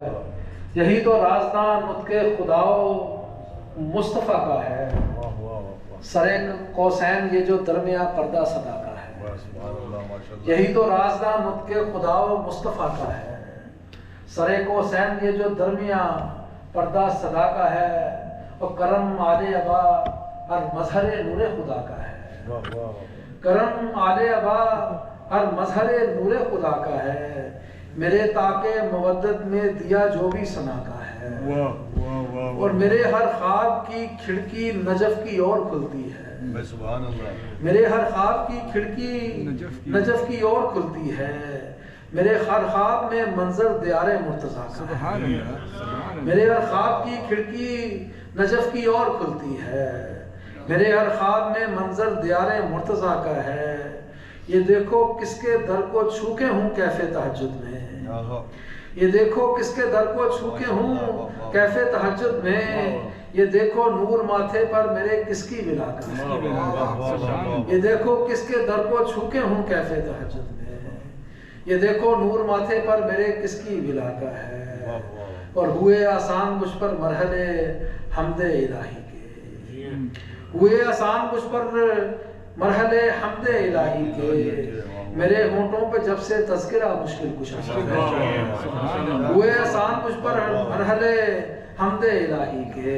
یہی تو رازداں نطق خدا و مصطفیٰ کا ہے، سر قوسین یہ جو درمیاں پردہ صدا کا ہے۔ یہی تو رازداں نطق خدا و مصطفیٰ کا ہے، سر قوسین یہ جو درمیاں پردہ صدا کا ہے، اور کرم آل ابا ہر مظہر نور خدا کا ہے۔ کرم آل ابا ہر مظہر نور خدا کا ہے، میرے تاکہ مودت میں دیا جو بھی ثنا کا ہے، اور میرے ہر خواب کی کھڑکی نجف کی اور کھلتی ہے۔ میرے ہر خواب کی کھڑکی نجف کی اور کھلتی ہے، میرے ہر خواب میں منظر دیار مرتضیٰ کا ہے۔ میرے ہر خواب کی کھڑکی نجف کی اور کھلتی ہے، میرے ہر خواب میں منظر دیار مرتضیٰ کا ہے۔ یہ دیکھو کس کے در کو چھو کے ہوں کیف تہجد میں، یہ دیکھو کس کے در کو چھو کے ہوں کیف تہجد میں، یہ دیکھو نور ماتھے پر میرے کس کی ولا کا ہے۔ یہ دیکھو کس کے در کو چھو کے ہوں کیف تہجد میں، یہ دیکھو نور ماتھے پر میرے کس کی ولا کا ہے، اور ہوئے آسان مجھ پر مرحلے حمد الہی کے، ہوئے آسان مجھ پر مرحلے حمد الہی کے، میرے ہونٹوں پہ جب سے تذکرہ مشکل کشا ہے۔ ہوئے آسان مجھ پر مرحلے حمد الہی کے،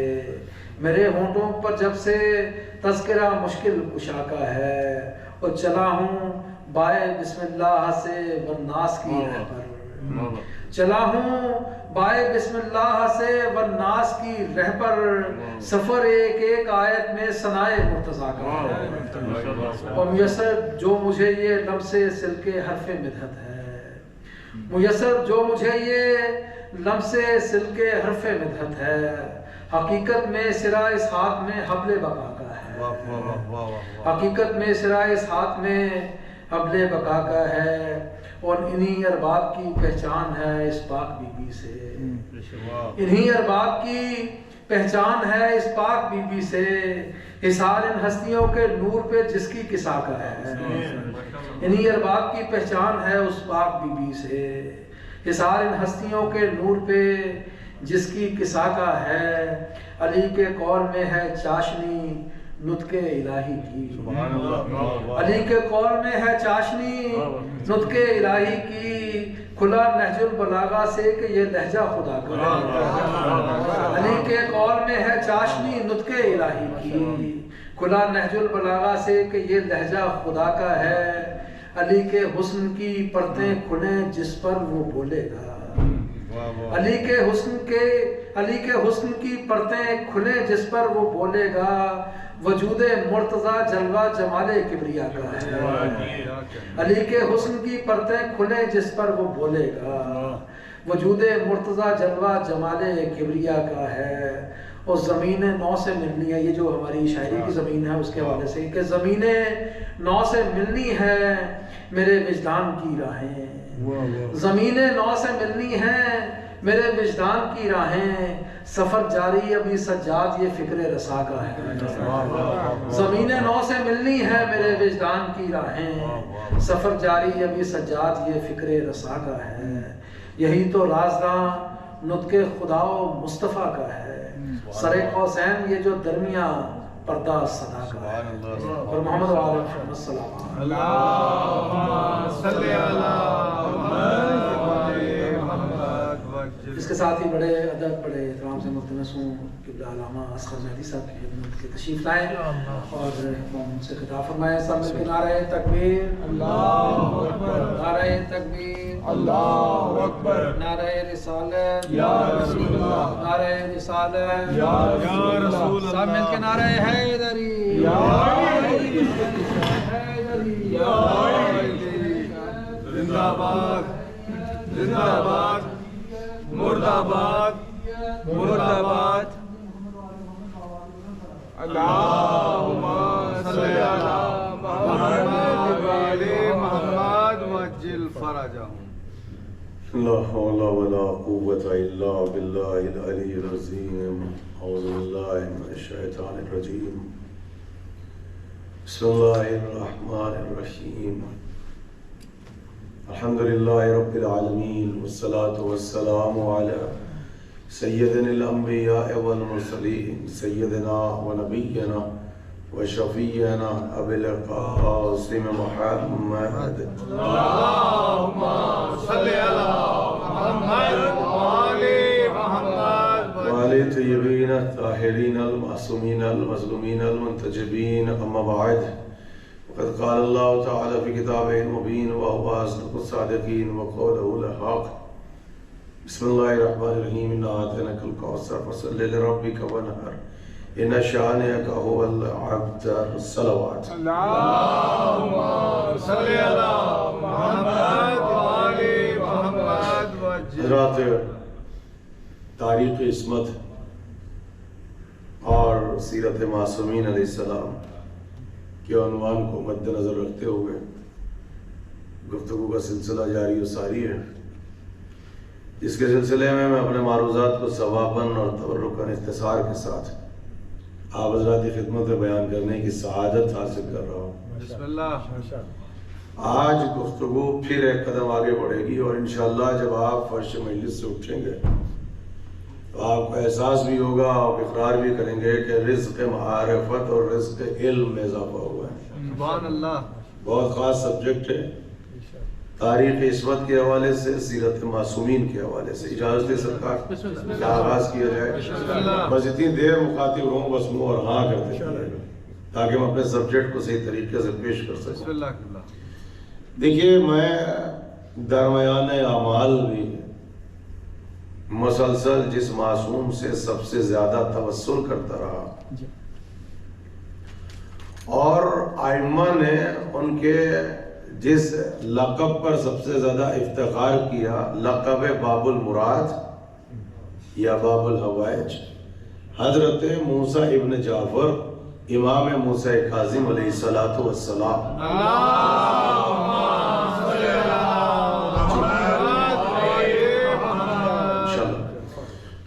میرے ہونٹوں پر جب سے تذکرہ مشکل کشا کا ہے، اور چلا ہوں بائے بسم اللہ سے والناس کی راہ پر، چلا ہوں بائے بسم اللہ سے والناس کی رہ پر، سفر ایک ایک آیت میں ثنائے مرتضیٰ کا ہے، اور میسر جو مجھے یہ لمس سلک حرف مدحت ہے، میسر جو مجھے یہ لمس سلک حرف مدحت ہے، حقیقت میں سرا اس ہاتھ میں حبل بقا کا ہے، حقیقت میں سرا اس ہاتھ میں حبل بقا کا ہے، اور انہی ارباب کی پہچان ہے اس پاک بی بی سے، انہی ارباب کی پہچان ہے اس پاک بی بی سے، حصار ان ہستیوں کے نور پہ جس کی کسا کا ہے، انہی ارباب کی پہچان ہے اس پاک بی بی سے، حصار ان ہستیوں کے نور پہ جس کی کسا کا ہے، علی کے قول میں ہے چاشنی نطق الہی کی، علی کے قول میں ہے چاشنی نطق الہی کی، کھلا نہج البلاغہ سے کہ یہ لہجہ خدا کا ہے، علی کے قول میں ہے چاشنی نطق الہی کی، کھلا نہج البلاغہ سے کہ یہ لہجہ خدا کا ہے، علی کے حسن کی پرتیں کھلیں جس پر وہ بولے گا، علی کے حسن کی پرتیں کھلیں جس پر وہ بولے گا، وجود مرتضیٰ جلوہ جمال کبریا کا ہے، علی کے حسن کی پرتیں کھلیں جس پر وہ بولے گا، وجود مرتضیٰ جلوہ جمال کبریا کا ہے، اور زمین نو سے ملنی ہے، یہ جو ہماری شاعری کی زمین ہے اس کے حوالے سے کہ زمین نو سے ملنی ہے میرے وجدان کی راہیں، زمین نو سے ملنی ہے میرے وجدان کی راہیں، سفر جاری ابھی سجاد یہ فکر رسا کا ہے، زمین نو سے ملنی ہے میرے وجدان کی راہیں، سفر جاری ابھی سجاد یہ فکر رسا کا ہے، یہی تو رازداں نطق خدا و مصطفیٰ کا ہے، سر قوسین یہ جو درمیاں پردہ صدا کا ہے، اور محمد و آل محمد صلی اللہ علیہ وسلم۔ اس کے ساتھ ہی بڑے ادب بڑے احترام سے ملتمس ہوں قبلہ علامہ اصغر مہدی صاحب کی خدمت کے تشریف لائیں اور ان سے خطاب فرمائیں۔ سب مل کے نعرہ تکبیر اللہ اکبر، نعرہ تکبیر اللہ اکبر، نعرہ رسالت یا رسول اللہ، نعرہ رسالت یا رسول اللہ، سب مل کے نعرہ حیدری یا حیدری یا حیدری، زندہ باد زندہ باد مرد آباد مرد آباد، اللہم صلی علی محمد وآل محمد وعجل فرجہم۔ لا حول ولا قوة الا باللہ العلی العظیم، اعوذ باللہ من الشیطان الرجیم، بسم اللہ الرحمن الرحیم، الحمدللہ رب العالمین والصلاة والسلام علی سیدنا الانبیاء والمرسلین سیدنا و نبینا و شفیعنا ابی القاسم محمد اللہم صلی علی محمد وآلِ محمد وآل طیبین الطاہرین المعصومین المظلومین المنتجبین اما بعد وقد قال اللہ تعالی فی کتابہ المبین وهو اصدق الصادقین وقوله الحق بسم اللہ الرحمن الرحیم انا اعطیناک الکوثر فصل لربک وانحر ان شانئک هو الابتر الصلوات اللہم صلی علی محمد وآلِ محمد حضرات، تاریخ عصمت اور سیرت معصومین علیہ السلام کے عنوان کو مد نظر رکھتے ہوئے گفتگو کا سلسلہ جاری و ساری ہے، جس کے سلسلے میں اپنے معروضات کو ثواباً اور تبرکاً اختصار کے ساتھ آپ حضرات کی خدمت میں بیان کرنے کی سعادت حاصل کر رہا ہوں۔ بسم اللہ۔ آج گفتگو پھر ایک قدم آگے بڑھے گی اور انشاءاللہ جب آپ فرش مجلس سے اٹھیں گے تو آپ کو احساس بھی ہوگا اور اقرار بھی کریں گے کہ رزق معرفت اور رزق علم میں اضافہ ہوا ہے۔ سبحان اللہ۔ بہت خاص سبجیکٹ ہے، تاریخ عصمت کے حوالے سے، سیرت معصومین کے حوالے سے۔ اجازت ہے سرکار کیا آغاز کیا جائے؟ بس اتنی دیر مخاطب رہوں، بس منہ اور ہاں کرتے رہیں تاکہ ہم اپنے سبجیکٹ کو صحیح طریقے سے پیش کر بسم سکیں۔ اللہ۔ دیکھیے، میں درمیان اعمال بھی مسلسل جس معصوم سے سب سے زیادہ توسل کرتا رہا اور ائمہ نے ان کے جس لقب پر سب سے زیادہ افتخار کیا، لقب باب المراد یا باب الحوائج، حضرت موسیٰ ابن جعفر امام موسیٰ کاظم علیہ السلام۔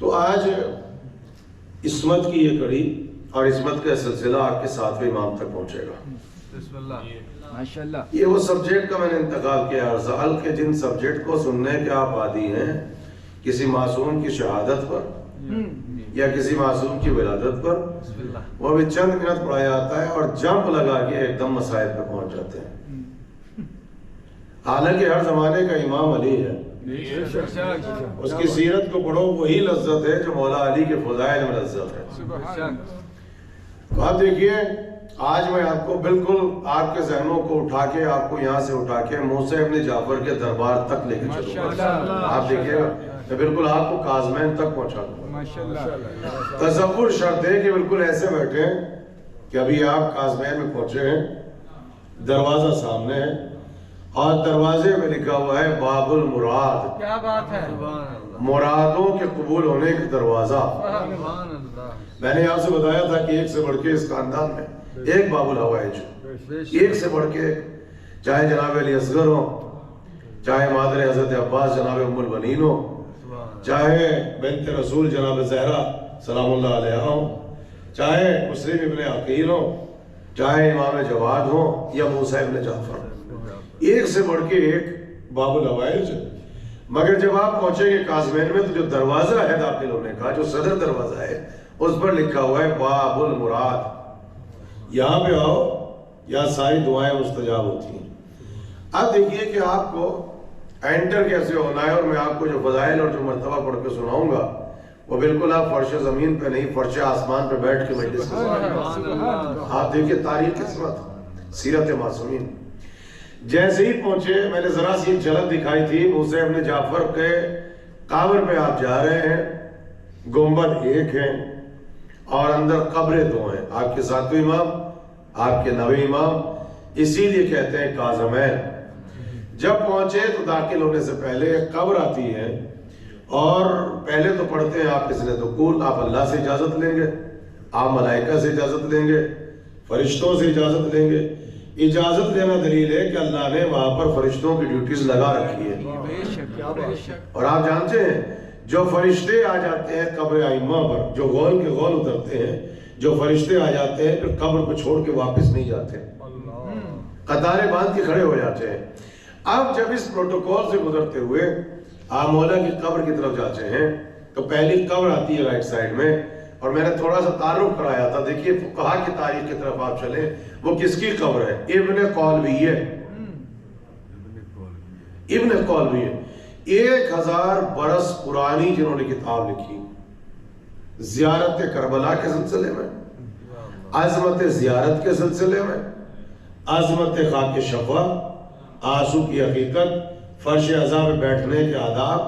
تو آج عصمت کی یہ کڑی اور عصمت کا سلسلہ آپ کے 7ویں امام تک پہنچے گا۔ بسم اللہ۔ ماشاءاللہ۔ یہ وہ سبجیکٹ کا میں نے انتخاب کیا ارزال کے جن سبجیکٹ کو سننے کے آپ عادی ہیں، کسی معصوم کی شہادت پر یا کسی معصوم کی ولادت پر وہ بھی چند منٹ پڑھایا جاتا ہے اور جمپ لگا کے ایک دم مسائل پہ پہنچ جاتے ہیں۔ حالانکہ ہر زمانے کا امام علی ہے، اس کی سیرت کو پڑھو، وہی لذت ہے جو مولا علی کے فضائل میں لذت ہے۔ تو آپ دیکھیے، آج میں آپ کو بالکل آپ کے ذہنوں کو اٹھا کے، آپ کو یہاں سے اٹھا کے موسیٰ ابن جعفر کے دربار تک لے کے چلوں گا۔ آپ دیکھیے گا میں بالکل آپ کو کاظمین تک پہنچا دوں گا۔ تصور شرط ہے کہ بالکل ایسے بیٹھے ہیں کہ ابھی آپ کاظمین میں پہنچے ہیں، دروازہ سامنے ہے اور دروازے میں لکھا ہوا ہے باب المراد۔ کیا بات ہے! مرادوں کے قبول ہونے کا دروازہ۔ میں نے آپ سے بتایا تھا کہ ایک سے بڑھ کے اس خاندان میں ایک باب الحوائج، ایک سے بڑھ کے، چاہے جناب علی اصغر ہو، چاہے مادر حضرت عباس جناب ام البنین ہو، چاہے بنت رسول جناب زہرا سلام اللہ علیہ ہو، چاہے مسلم ابن عقیل ہو، چاہے امام جواد ہو یا موسیٰ ابن جعفر، ایک سے بڑھ کے ایک باب الحوائج۔ مگر جب آپ پہنچیں گے کاظمین میں تو جو دروازہ ہے داخل ہونے کا، جو صدر دروازہ ہے، اس پر لکھا ہوا ہے باب المراد۔ یہاں پہ آؤ، یہاں ساری دعائیں مستجاب ہوتی ہیں۔ اب دیکھیے کہ آپ کو اینٹر کیسے ہونا ہے، اور میں آپ کو جو فضائل اور جو مرتبہ پڑھ کے سناؤں گا وہ بالکل آپ فرش زمین پہ نہیں، فرش آسمان پہ بیٹھ کے مجلس سے آپ دیکھیے تاریخ عصمت، سیرت معصومین۔ جیسے ہی پہنچے، میں نے ذرا سی ایک جھلک دکھائی تھی، موسیٰ ابن جعفر کے قبر پہ آپ جا رہے ہیں، گنبد ایک ہے اور اندر قبریں دو ہیں، آپ کے 7ویں امام، آپ کے 9ویں امام، اسی لیے کہتے ہیں کاظمین۔ جب پہنچے تو داخل ہونے سے پہلے ایک قبر آتی ہے اور پہلے تو پڑھتے ہیں آپ کس نے دخول، آپ اللہ سے اجازت لیں گے، آپ ملائکہ سے اجازت لیں گے، فرشتوں سے اجازت لیں گے۔ اجازت لینا دلیل ہے کہ اللہ نے وہاں پر فرشتوں کی ڈیوٹیز لگا رکھی ہے۔ اور آپ جانتے ہیں جو فرشتے آ جاتے ہیں قبر ائمہ پر، جو غول کے غول اترتے ہیں، جو فرشتے آ جاتے ہیں پھر قبر کو چھوڑ کے واپس نہیں جاتے، قطاریں باندھ کے کھڑے ہو جاتے ہیں۔ اب جب اس پروٹوکول سے گزرتے ہوئے آپ مولا کی قبر کی طرف جاتے ہیں تو پہلی قبر آتی ہے رائٹ سائڈ میں، اور میں نے تھوڑا سا تعارف کرایا تھا. دیکھیے فقہا کی تاریخ کی طرف آپ چلیں، وہ کس کی قبر ہے؟ ابن قولویہ. ابن قولویہ 1000 برس پرانی جنہوں نے کتاب لکھی زیارت کربلا کے سلسلے میں، عظمت زیارت کے سلسلے میں، عظمت خاک شفا، آنسو کی حقیقت، فرش عزا میں بیٹھنے کے آداب،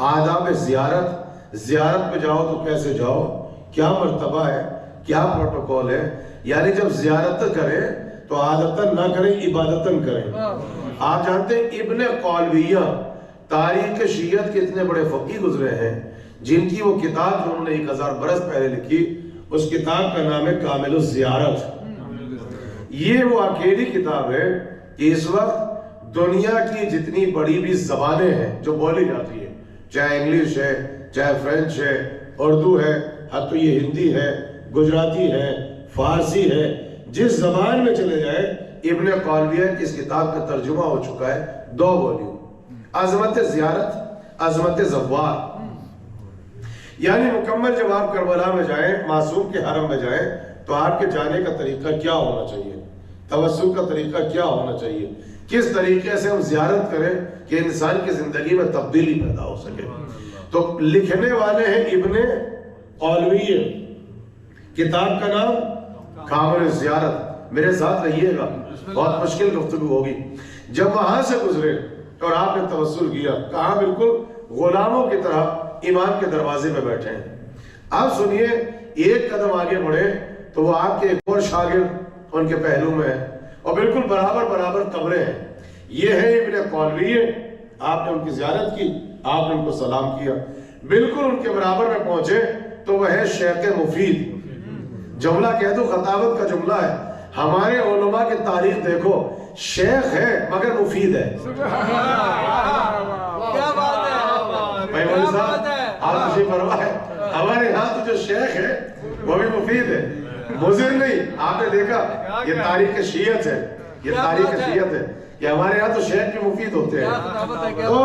آداب زیارت، زیارت پہ جاؤ تو کیسے جاؤ، کیا مرتبہ ہے، کیا پروٹوکول ہے. یعنی جب زیارت کریں تو عادتاً نہ کریں، عبادتاً کریں. آپ جانتے ہیں ابن قولویہ تاریخ شیعت کے اتنے بڑے فقیہ گزرے ہیں جن کی وہ کتاب جو انہوں نے 1000 برس پہلے لکھی، اس کتاب کا نام ہے کامل الزیارت. یہ وہ اکیلی کتاب ہے کہ اس وقت دنیا کی جتنی بڑی بھی زبانیں ہیں جو بولی جاتی ہیں، چاہے انگلش ہے، چاہے فرینچ ہے، اردو ہے، حتی یہ ہندی ہے، گجراتی ہے، فارسی ہے، جس زبان میں چلے جائے ابن قولویہ کی اس کتاب کا ترجمہ ہو چکا ہے 2 والیوم. عظمت زیارت، عظمت زوار. یعنی مکمل جب آپ کربلا میں جائیں، معصوم کے حرم میں جائیں، تو آپ کے جانے کا طریقہ کیا ہونا چاہیے، توسل کا طریقہ کیا ہونا چاہیے، کس طریقے سے ہم زیارت کریں کہ انسان کی زندگی میں تبدیلی پیدا ہو سکے. تو لکھنے والے ہیں ابن قولویہ، کتاب کا نام کامل الزیارت. میرے ساتھ رہیے گا، بہت مشکل گفتگو ہوگی. جب وہاں سے گزرے اور آپ نے توسل کیا، کہاں بالکل غلاموں کی طرح ایمان کے دروازے پہ بیٹھے ہیں. آپ سنیے، ایک قدم آگے بڑھے تو وہ آپ کے ایک اور شاگرد ان کے پہلو میں ہے، اور بالکل برابر برابر قبریں ہیں. یہ ہے ابن قولویہ. آپ نے ان کی زیارت کی، آپ نے ان کو سلام کیا. بالکل ان کے برابر میں پہنچے تو وہ ہے شیخ مفید. جملہ کہہ دو، خطابت کا جملہ ہے. ہمارے علماء کی تاریخ دیکھو، شیخ ہے مگر مفید ہے. کیا بات ہے بھائی مولی صاحب، آپ تشریف فرما ہے. ہمارے یہاں تو جو شیخ ہے وہ بھی مفید ہے، مضر نہیں. آپ نے دیکھا، یہ تاریخ شیعت ہے، یہ تاریخ شیعت ہے کہ ہمارے یہاں تو شیخ بھی مفید ہوتے ہیں. تو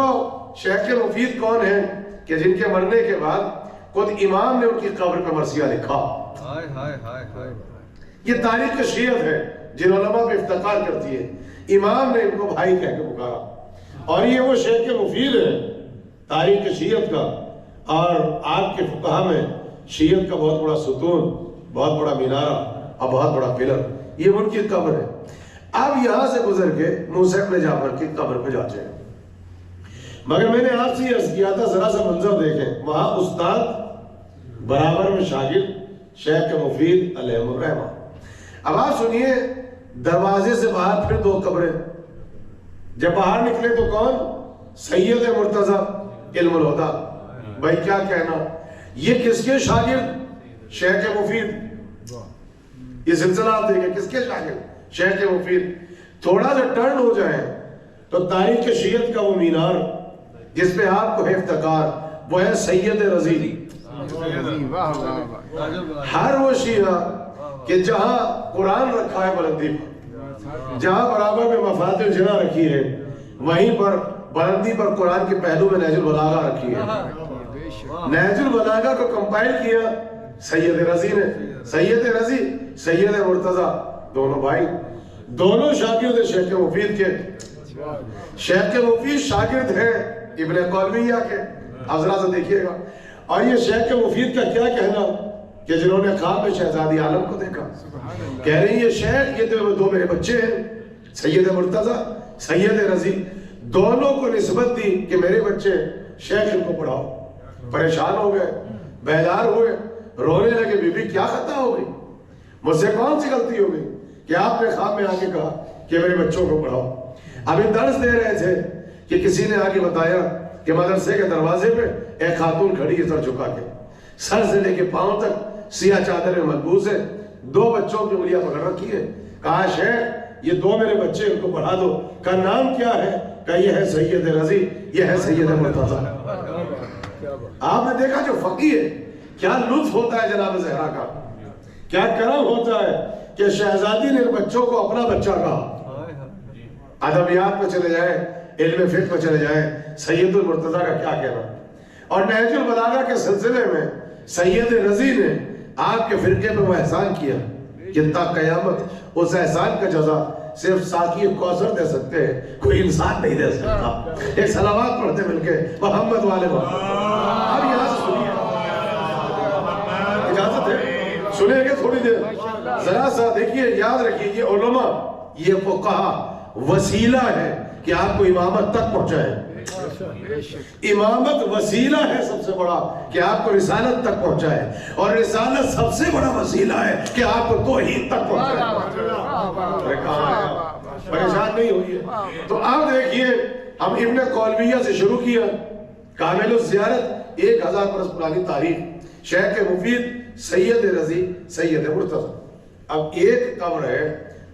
شیخ مفید کون ہیں کہ جن کے مرنے کے بعد خود امام نے ان کی قبر پہ مرثیہ لکھا. یہ تاریخ شیعت ہے جن علماء پہ افتخار کرتی ہے. امام نے ان کو بھائی کہہ کے پکارا، اور یہ وہ شیخ مفید ہے تاریخ شیعت کا. اور آپ کے فقہا میں شیعت کا بہت بڑا ستون، بہت بڑا مینارہ اور بہت بڑا پلر، یہ ان کی قبر ہے. اب یہاں سے گزر کے موسیٰ ابن جعفر کی قبر پہ جاتے ہیں. مگر میں نے آپ سے یہ عرض کیا تھا، ذرا سا منظر دیکھیں. وہاں استاد، برابر میں شاگرد، شیخ مفید علیہ الرحمہ. اب آپ سنیے، دروازے سے باہر پھر 2 قبریں. جب باہر نکلے تو کون؟ سید مرتضیٰ علم الہدیٰ. بھائی کیا کہنا، یہ کس کے شاگرد؟ شیخ مفید. یہ سلسلہ آپ دیکھیں، کس کے شاگرد؟ شیخ مفید. تھوڑا سا ٹرن ہو جائے تو تاریخ شیعت کا وہ مینار جس پہ آپ کو افتخار، وہ ہے سید رضی. ہر وہ شیعہ کہ جہاں قرآن رکھا ہے بلندی پر، جہاں برابر میں مفاتح الجناح رکھی ہے، وہیں پر بلندی پر قرآن کے پہلو میں نہج البلاغہ رکھی ہے. نہج البلاغہ کو کمپائل کیا سید رضی نے. سید رضی، سید مرتضیٰ، دونوں بھائی، دونوں شاگرد شیخ مفید کے. شیخ مفید شاگرد ہے ابن قولویہ کے. اب ذرا سا دیکھیے گا. اور یہ شیخ مفید کا کیا کہنا کہ جنہوں نے خواب میں شہزادی عالم کو دیکھا، کہہ رہے ہیں یہ شیخ، یہ 2 میرے بچے ہیں، سید مرتضیٰ، سید رضی. دونوں کو نسبت دی کہ میرے بچے، شیخ ان کو پڑھاؤ. پریشان ہو گئے، بیدار ہوئے، رونے لگے. بی بی کیا خطا ہو گئی، مجھ سے کون سی غلطی ہو گئی کہ آپ نے خواب میں آ کے کہا کہ میرے بچوں کو پڑھاؤ. ابھی درس دے رہے تھے کہ کسی نے آگے بتایا کہ مدرسے کے دروازے پہ ایک خاتون کھڑی ہے، سر جھکا کے، سر سے لے کے پاؤں تک سیاہ چادر میں ملبوس ہے، 2 بچوں کی انگلیاں پکڑ رکھی ہے. کہا شیخ یہ 2 میرے بچے، ان کو پڑھا دو. کا نام کیا ہے؟ کہ یہ ہے سید رضی، یہ ہے سید مرتضیٰ. آپ نے دیکھا جو فقیہ ہے، کیا لطف ہوتا ہے جناب زہرا کا، کیا کرم ہوتا ہے کہ شہزادی نے بچوں کو اپنا بچہ کہا. ادبیات میں چلے جائیں، علم فقہ میں چلے جائیں سید المرتضیٰ کا کیا کہنا. اور نہج البلاغہ کے سلسلے میں سید رضی نے آپ کے فرقے پہ وہ احسان کیا کہ تا قیامت اس احسان کا جزا صرف ساقی کوثر دے سکتے ہیں, کوئی انسان نہیں دے سکتا. ایک صلوات پڑھتے مل کے محمد والے محمد. اب یہاں سے سنیے, اجازت ہے سنیں گے تھوڑی دیر, ذرا سا دیکھیے, یاد رکھیے یہ علماء یہ فقہا وسیلہ ہے کہ آپ کو امامت تک پہنچائے. امامت وسیلہ ہے سب سے بڑا کہ آپ کو رسالت تک پہنچائے, اور رسالت سب سے بڑا وسیلہ ہے کہ آپ کو توحید تک پہنچائے. پریشان نہیں ہوئیے. تو آپ دیکھیے ہم ابن قولبیہ سے شروع کیا, کامل الزیارت 1000 برس پرانی تاریخ, شیخ مفید سید رضی سید مرتضیٰ. اب ایک قبر ہے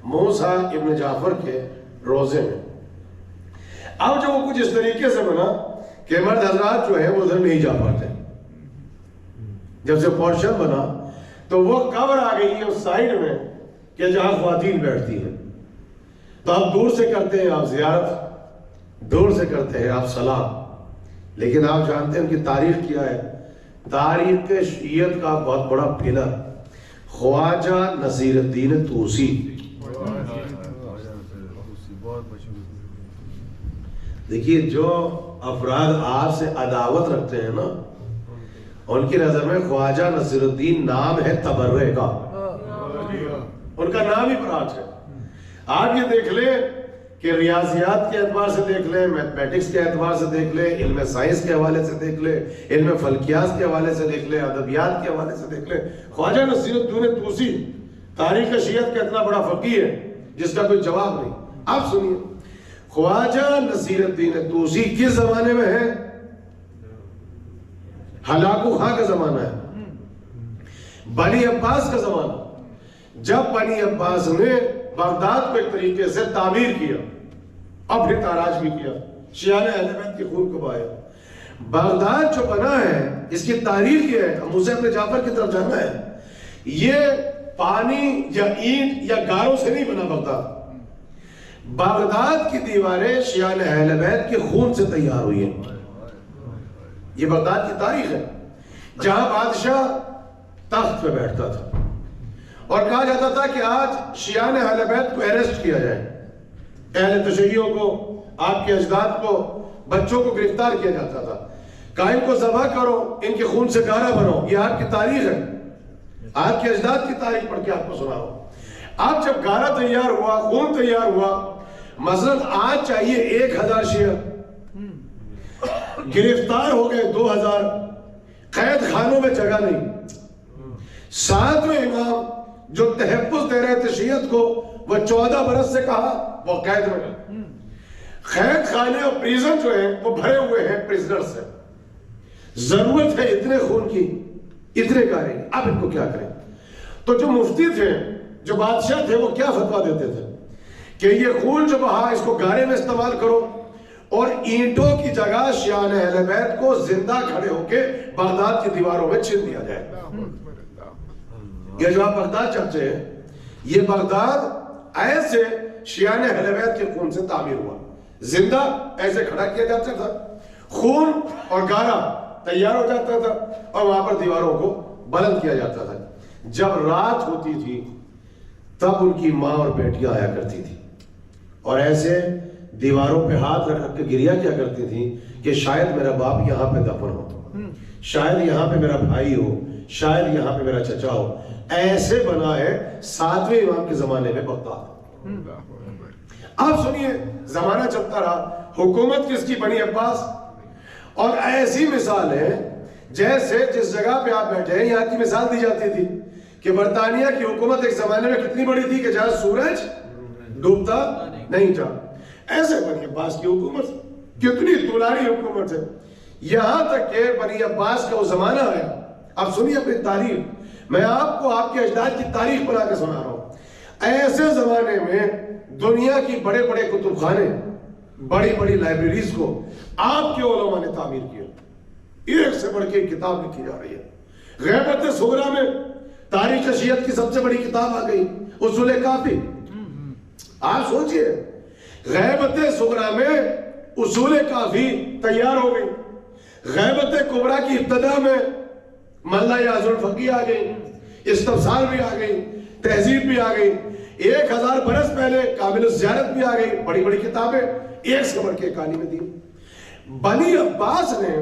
موسیٰ ابن جعفر کے روزے میں. اب جو وہ کچھ اس طریقے سے بنا کہ مرد حضرات جو ہے وہ ادھر نہیں جا پاتے. جب سے پورشن بنا تو وہ قبر آ گئی ہے اس سائیڈ میں کہ جہاں خواتین بیٹھتی ہیں. تو آپ دور سے کرتے ہیں آپ زیارت, دور سے کرتے ہیں آپ سلام, لیکن آپ جانتے ہیں ان کی تاریخ کیا ہے. تاریخ شیعت کا بہت بڑا پلر خواجہ نصیر الدین طوسی. دیکھیے جو افراد آپ سے عداوت رکھتے ہیں نا, ان کی نظر میں خواجہ نصیر الدین نام ہے تبرع کا, ان کا نام ہی براج ہے. آپ یہ دیکھ لیں کہ ریاضیات کے اعتبار سے دیکھ لیں, میتھمیٹکس کے اعتبار سے دیکھ لیں, علم سائنس کے حوالے سے دیکھ لیں, علم فلکیات کے حوالے سے دیکھ لیں, ادبیات کے حوالے سے دیکھ لیں, خواجہ نصیر الدین طوسی تاریخ شیعت کا اتنا بڑا فقیہ ہے جس کا کوئی جواب نہیں. آپ سنیے, خواجہ نصیر الدین طوسی کس زمانے میں ہے؟ ہلاکو خاں کا زمانہ ہے, بنی عباس کا زمانہ. جب بنی عباس نے بغداد کو ایک طریقے سے تعمیر کیا اور پھر تاراج بھی کیا, شیعہ نے اہل بیت کے خون کو بہایا. بغداد جو بنا ہے اس کی تاریخ یہ ہے, موسیٰ ابن جعفر کی طرف جانا ہے, یہ پانی یا اینٹ یا گاروں سے نہیں بنا. بغداد بغداد کی دیواریں شیعہ اہل بیت کے خون سے تیار ہوئی ہیں. یہ بغداد کی تاریخ ہے جہاں بادشاہ تخت پہ بیٹھتا تھا اور کہا جاتا تھا کہ آج شیعہ اہل بیت کو اریسٹ کیا جائے. اہل تشیعوں کو, آپ کے اجداد کو, بچوں کو گرفتار کیا جاتا تھا. کہا ان کو ذبح کرو, ان کے خون سے گارا بنو. یہ آپ کی تاریخ ہے, آپ کے اجداد کی تاریخ پڑھ کے آپ کو سنا ہو. آپ جب گارا تیار ہوا, خون تیار ہوا, مثلا آج چاہیے 1000 شیعہ, گرفتار ہو گئے 2000, قید خانوں میں جگہ نہیں. 7ویں امام جو تحفظ دے رہے تھے شیعت کو, وہ 14 برس سے کہا وہ قید میں. قید خانے اور پریزن جو ہیں وہ بھرے ہوئے ہیں پریزنر سے. ضرورت ہے اتنے خون کی, اتنے گارے کی, اب ان کو کیا کریں؟ تو جو مفتی تھے, جو بادشاہ تھے, وہ کیا فتویٰ دیتے تھے کہ یہ خون جو بہا اس کو گارے میں استعمال کرو, اور اینٹوں کی جگہ شیعہ اہل بیت کو زندہ کھڑے ہو کے بغداد کی دیواروں میں چھین دیا جائے. یہ جو آپ بغداد چرچے ہیں, یہ بغداد ایسے شیعہ اہل بیت کے خون سے تعمیر ہوا. زندہ ایسے کھڑا کیا جاتا تھا, خون اور گارا تیار ہو جاتا تھا, اور وہاں پر دیواروں کو بلند کیا جاتا تھا. جب رات ہوتی تھی تب ان کی ماں اور بیٹیاں آیا کرتی تھی اور ایسے دیواروں پہ ہاتھ رکھ رکھ کے گریا کیا کرتی تھی کہ شاید میرا باپ یہاں پہ دفن ہو, شاید یہاں پہ میرا بھائی ہو, شاید یہاں پہ میرا چچا ہو. ایسے بنا ہے 7ویں امام کے زمانے میں بغداد. آپ سنیے, زمانہ چلتا رہا, حکومت کس کی؟ بنی عباس. اور ایسی مثال ہے جیسے جس جگہ پہ آپ بیٹھے ہیں یہاں کی مثال دی جاتی تھی کہ برطانیہ کی حکومت ایک زمانے میں کتنی بڑی تھی کہ جہاں سورج ڈوبتا نہیں تھا. ایسے بنی عباس کی حکومت کتنی طولانی حکومت ہے, یہاں تک کہ بنی عباس کا وہ زمانہ ہے. اب سنیے اپنی تاریخ, میں آپ کو آپ کے اجداد کی تاریخ بنا کے سنا رہا ہوں. ایسے زمانے میں دنیا کی بڑے بڑے کتب خانے, بڑی بڑی لائبریریز کو آپ کے علماء نے تعمیر کیا. ایک سے بڑھ کے کتاب لکھی جا رہی ہے. غیبت صغریٰ میں تاریخ شیعت کی سب سے بڑی کتاب آ گئی, اصول کافی. آپ سوچئے, غیبت صغریٰ میں اصول کافی تیار ہو گئی، غیبت کبریٰ کی ابتدا میں ملا یاز الفقی آ گئی، استفسار بھی آ گئی، تہذیب بھی آ گئی، 1000 برس پہلے کامل الزیارت بھی آ گئی، بڑی بڑی کتابیں ایک سے بڑھ کے ایک عالم دین۔ بنی عباس نے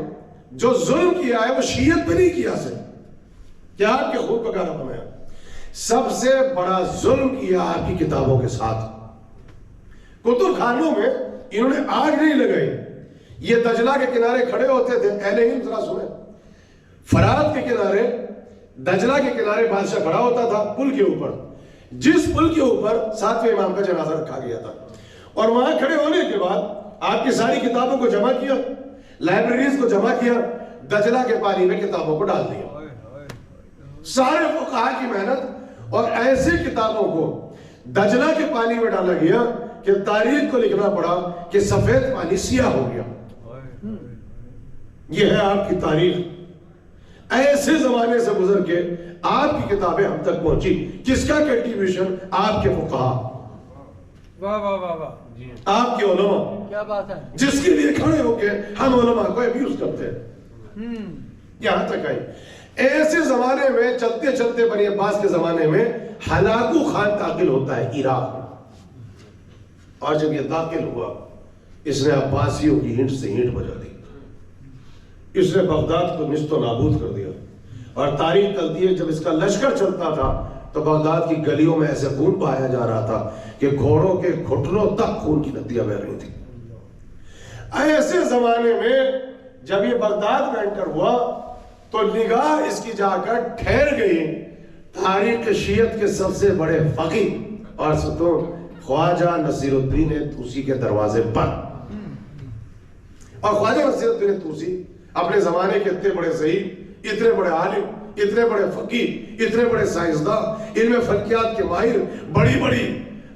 جو ظلم کیا ہے وہ شیعت پہ نہیں کیا سے، کیا آپ کے خود پکارا بنایا، سب سے بڑا ظلم کیا آپ کی کتابوں کے ساتھ۔ کتب خانوں میں انہوں نے آگ نہیں لگائی، یہ دجلہ کے کنارے کھڑے ہوتے تھے، اہل علم ذرا سنیں، فرات کے کنارے، دجلہ کے کنارے بادشاہ کھڑا ہوتا تھا پل کے اوپر، جس پل کے اوپر 7ویں امام کا جنازہ رکھا گیا تھا، اور وہاں کھڑے ہونے کے بعد آپ کی ساری کتابوں کو جمع کیا، لائبریریز کو جمع کیا، دجلہ کے پانی میں کتابوں کو ڈال دیا، سارے فقہاء کی محنت، اور ایسی کتابوں کو دجلہ کے پانی میں ڈالا گیا کہ تاریخ کو لکھنا پڑا کہ سفید پانی سیاہ ہو گیا۔ یہ ہے آپ کی تاریخ، ایسے زمانے سے گزر کے آپ کی کتابیں ہم تک پہنچی، کس کا کنٹریبیوشن؟ آپ کے فقہاء، واہ واہ واہ واہ، آپ کے علماء، کیا بات ہے، جس کے لیے کھڑے ہو کے ہم علماء کو ابیوز کرتے ہیں، یہاں تک آئی۔ ایسے زمانے میں چلتے چلتے بنی عباس کے زمانے میں ہلاکو خان داخل ہوتا ہے عراق میں، اور جب یہ داخل ہوا اس نے عباسیوں کی اینٹ سے اینٹ بجا دی، اس نے بغداد کو نیست و نابود کر دیا، اور تاریخ چلتی ہے جب اس کا لشکر چلتا تھا تو بغداد کی گلیوں میں ایسے خون بہایا جا رہا تھا کہ گھوڑوں کے گھٹنوں تک خون کی ندیاں بہہ رہی تھی۔ ایسے زمانے میں جب یہ بغداد میں انٹر ہوا تو نگاہ اس کی جا کر ٹھہر گئی تاریخ شیعت کے سب سے بڑے فقیہ اور ستون خواجہ نصیر الدین طوسی کے دروازے پر، اور خواجہ نصیر الدین طوسی اپنے زمانے کے اتنے بڑے ذہین، اتنے بڑے عالم، اتنے بڑے فقیہ، اتنے بڑے سائنسداں، علم فلکیات کے ماہر، بڑی بڑی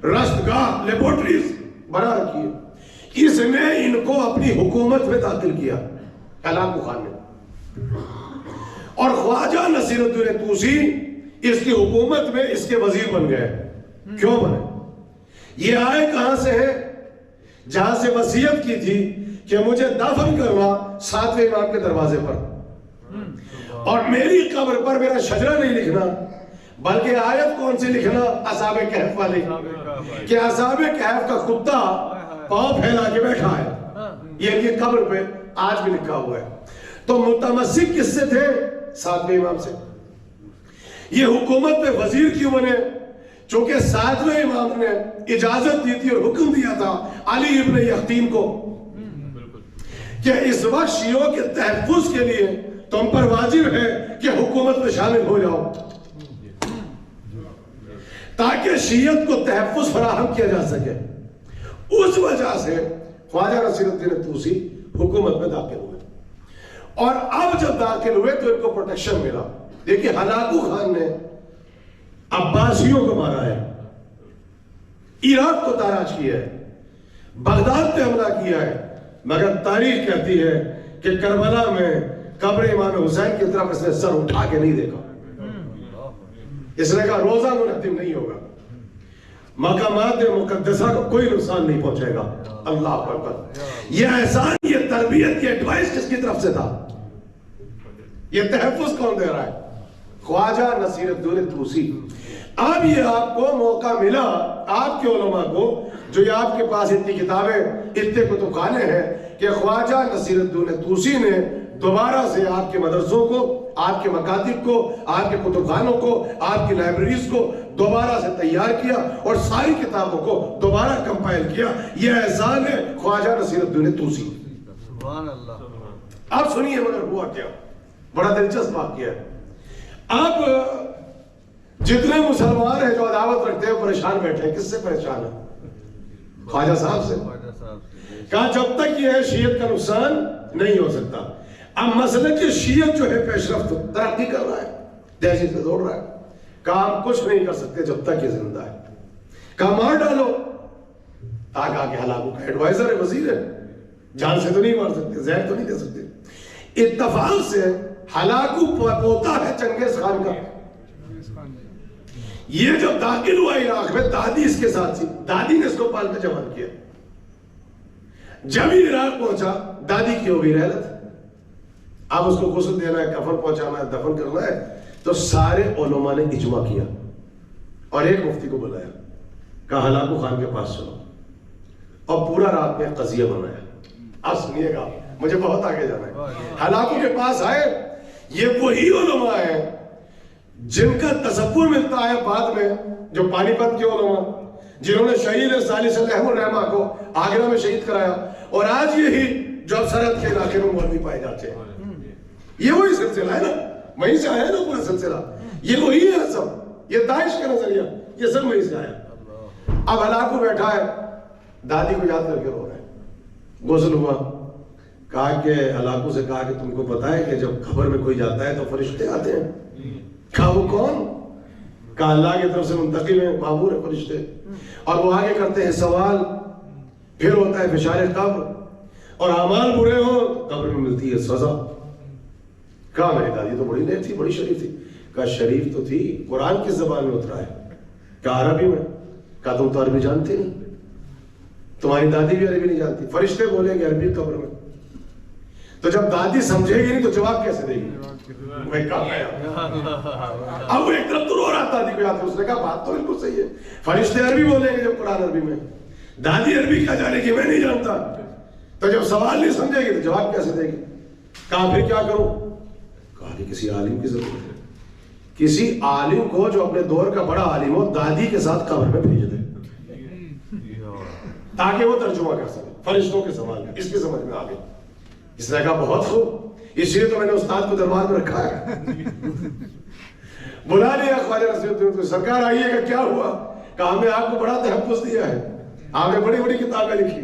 رستگاہ لیبورٹریز بنا رکھی ہے، اس نے ان کو اپنی حکومت میں داخل کیا ہلاکو خان نے، اور خواجہ نصیر الدین طوسی اس کی حکومت میں اس کے وزیر بن گئے۔ کیوں بنے؟ یہ آئے کہاں سے ہے؟ جہاں سے وصیت کی تھی کہ مجھے دفن کرنا 7ویں امام کے دروازے پر، اور میری قبر پر میرا شجرہ نہیں لکھنا، بلکہ آیت کون سی لکھنا؟ اصحاب کہف والی، کہ اصحاب کہف کا کتا پاؤں پھیلا کے بیٹھا ہے، یہ قبر پہ آج بھی لکھا ہوا ہے۔ تو متمسک کس سے تھے؟ 7ویں امام سے۔ یہ حکومت پہ وزیر کیوں بنے؟ چونکہ 7ویں امام نے اجازت دی تھی اور حکم دیا تھا علی ابن یختیم کو کہ اس وقت شیعوں کے تحفظ کے لیے تم پر واجب ہے کہ حکومت میں شامل ہو جاؤ، تاکہ شیعت کو تحفظ فراہم کیا جا سکے۔ اس وجہ سے خواجہ نصیر الدین طوسی حکومت میں داخل ہوئے، اور اب جب داخل ہوئے تو ان کو پروٹیکشن ملا۔ دیکھیں ہلاکو خان نے عباسیوں کو مارا ہے، عراق کو تاراج کیا ہے، بغداد پہ حملہ کیا ہے، مگر تاریخ کہتی ہے کہ کربلا میں قبر امام حسین کی طرف اس نے سر اٹھا کے نہیں دیکھا، اس نے کہا روزہ منہدم نہیں ہوگا، مقامات مقدسہ کو کوئی نقصان نہیں پہنچے گا۔ اللہ اکبر! یہ احسان، یہ تربیت، یہ ایڈوائس کس کی طرف سے تھا؟ یہ تحفظ کون دے رہا ہے؟ خواجہ نصیر الدین طوسی۔ اب یہ آپ کو موقع ملا، آپ کے علماء کو، جو یہ آپ کے پاس اتنی کتابیں، اتنے کتب خانے ہیں، کہ خواجہ نصیر الدین طوسی نے دوبارہ سے آپ کے مدرسوں کو، آپ کے مکاتب کو، آپ کے کتب خانوں کو، آپ کی لائبریریز کو دوبارہ سے تیار کیا، اور ساری کتابوں کو دوبارہ کمپائل کیا۔ یہ احسان ہے خواجہ نصیر الدین طوسی۔ سبحان اللہ۔ آپ سنیے مگر ہوا کیا، بڑا دلچسپ واقعہ ہے۔ اب جتنے مسلمان ہیں جو عداوت رکھتے ہیں پریشان بیٹھے ہیں، کس سے پریشان ہیں؟ خواجہ صاحب سے۔ کہا جب تک یہ ہے شیعت کا نقصان نہیں ہو سکتا۔ اب مسئلہ کہ شیعت جو ہے پیش رفت ترقی کر رہا ہے، تہذیب سے دوڑ رہا ہے، کہا ہم کچھ نہیں کر سکتے جب تک یہ زندہ ہے، کہا مار ڈالو۔ آگا کے ہلاکو کا ایڈوائزر ہے، وزیر ہے، جان سے تو نہیں مار سکتے، زہر تو نہیں دے سکتے۔ اتفاق سے ہلاکو پوتا ہے چنگیز خان کا۔ یہ جب داخل ہوا عراق میں، دادی اس کے ساتھ تھی، دادی نے اس کو پال میں جوان کیا۔ جب یہ عراق پہنچا دادی کی ہو گئی رحلت، اب اس کو غسل دینا ہے، کفن پہنچانا ہے، دفن کرنا ہے، تو سارے علماء نے اجماع کیا اور ایک مفتی کو بلایا، کہا ہلاکو خان کے پاس چلو، اور پورا رات میں قضیہ بنایا۔ اب سنیے گا، مجھے بہت آگے جانا ہے۔ ہلاکو کے پاس آئے، یہ وہی علماء ہیں جن کا تصور ملتا ہے بعد میں، جو پانی پت کے علماء جنہوں نے شہید ثالث الرحم الرحمہ کو آگرہ میں شہید کرایا، اور آج یہی جو اب سرحد کے علاقے میں مولوی پائے جاتے ہیں، یہ وہی سلسلہ ہے نا، وہیں سے آیا نا پورا سلسلہ، یہ وہی ہے سب، یہ داعش کا نظریہ، یہ سب وہیں سے آیا۔ اب ہلاکو بیٹھا ہے، دادی کو یاد کر کے رو رہا ہے، غسل ہوا، کہا کہ ہلاکو سے کہا کہ تم کو پتا ہے کہ جب قبر میں کوئی جاتا ہے تو فرشتے آتے ہیں؟ کہا وہ کون؟ کہا اللہ کی طرف سے منتقل ہیں، معمور ہے فرشتے، اور وہ آگے کرتے ہیں سوال، پھر ہوتا ہے فشار قبر، اور اعمال برے ہو قبر میں ملتی ہے سزا۔ کہا میری دادی تو بڑی نیک تھی، بڑی شریف تھی۔ کہا شریف تو تھی، قرآن کس زبان میں اترا ہے؟ کہا عربی میں۔ کہا تم تو عربی جانتے نہیں، تمہاری دادی بھی عربی نہیں جانتی، فرشتے بولیں گے عربی قبر میں، تو جب دادی سمجھے گی نہیں تو جواب کیسے دے گی؟ میں کہا گیا، اب وہ ایک طرف تو رو رہا دادی کو یاد کر، اس نے کہا بات تو بالکل صحیح ہے، فرشتے عربی بولیں گے جب قرآن عربی میں، دادی عربی کیا جانے گی؟ میں نہیں جانتا، تو جب سوال نہیں سمجھے گی تو جواب کیسے دے گی؟ کہا پھر کیا کروں؟ کہا کہ کسی عالم کی ضرورت ہے، کسی عالم کو جو اپنے دور کا بڑا عالم ہو، دادی کے ساتھ قبر میں بھیج دے تاکہ وہ ترجمہ کر سکے فرشتوں کے سوال میں، اس کے سمجھ میں آ گئی۔ اس نے کہا بہت خوب، اس لیے تو میں نے استاد کو دربار میں رکھا ہے۔ بلا لیا خواجہ نصیرالدین کو، سرکار آئیے گا، کیا ہوا؟ کہا ہم نے آپ کو بڑا تحفظ دیا ہے، آپ نے بڑی بڑی کتابیں لکھی،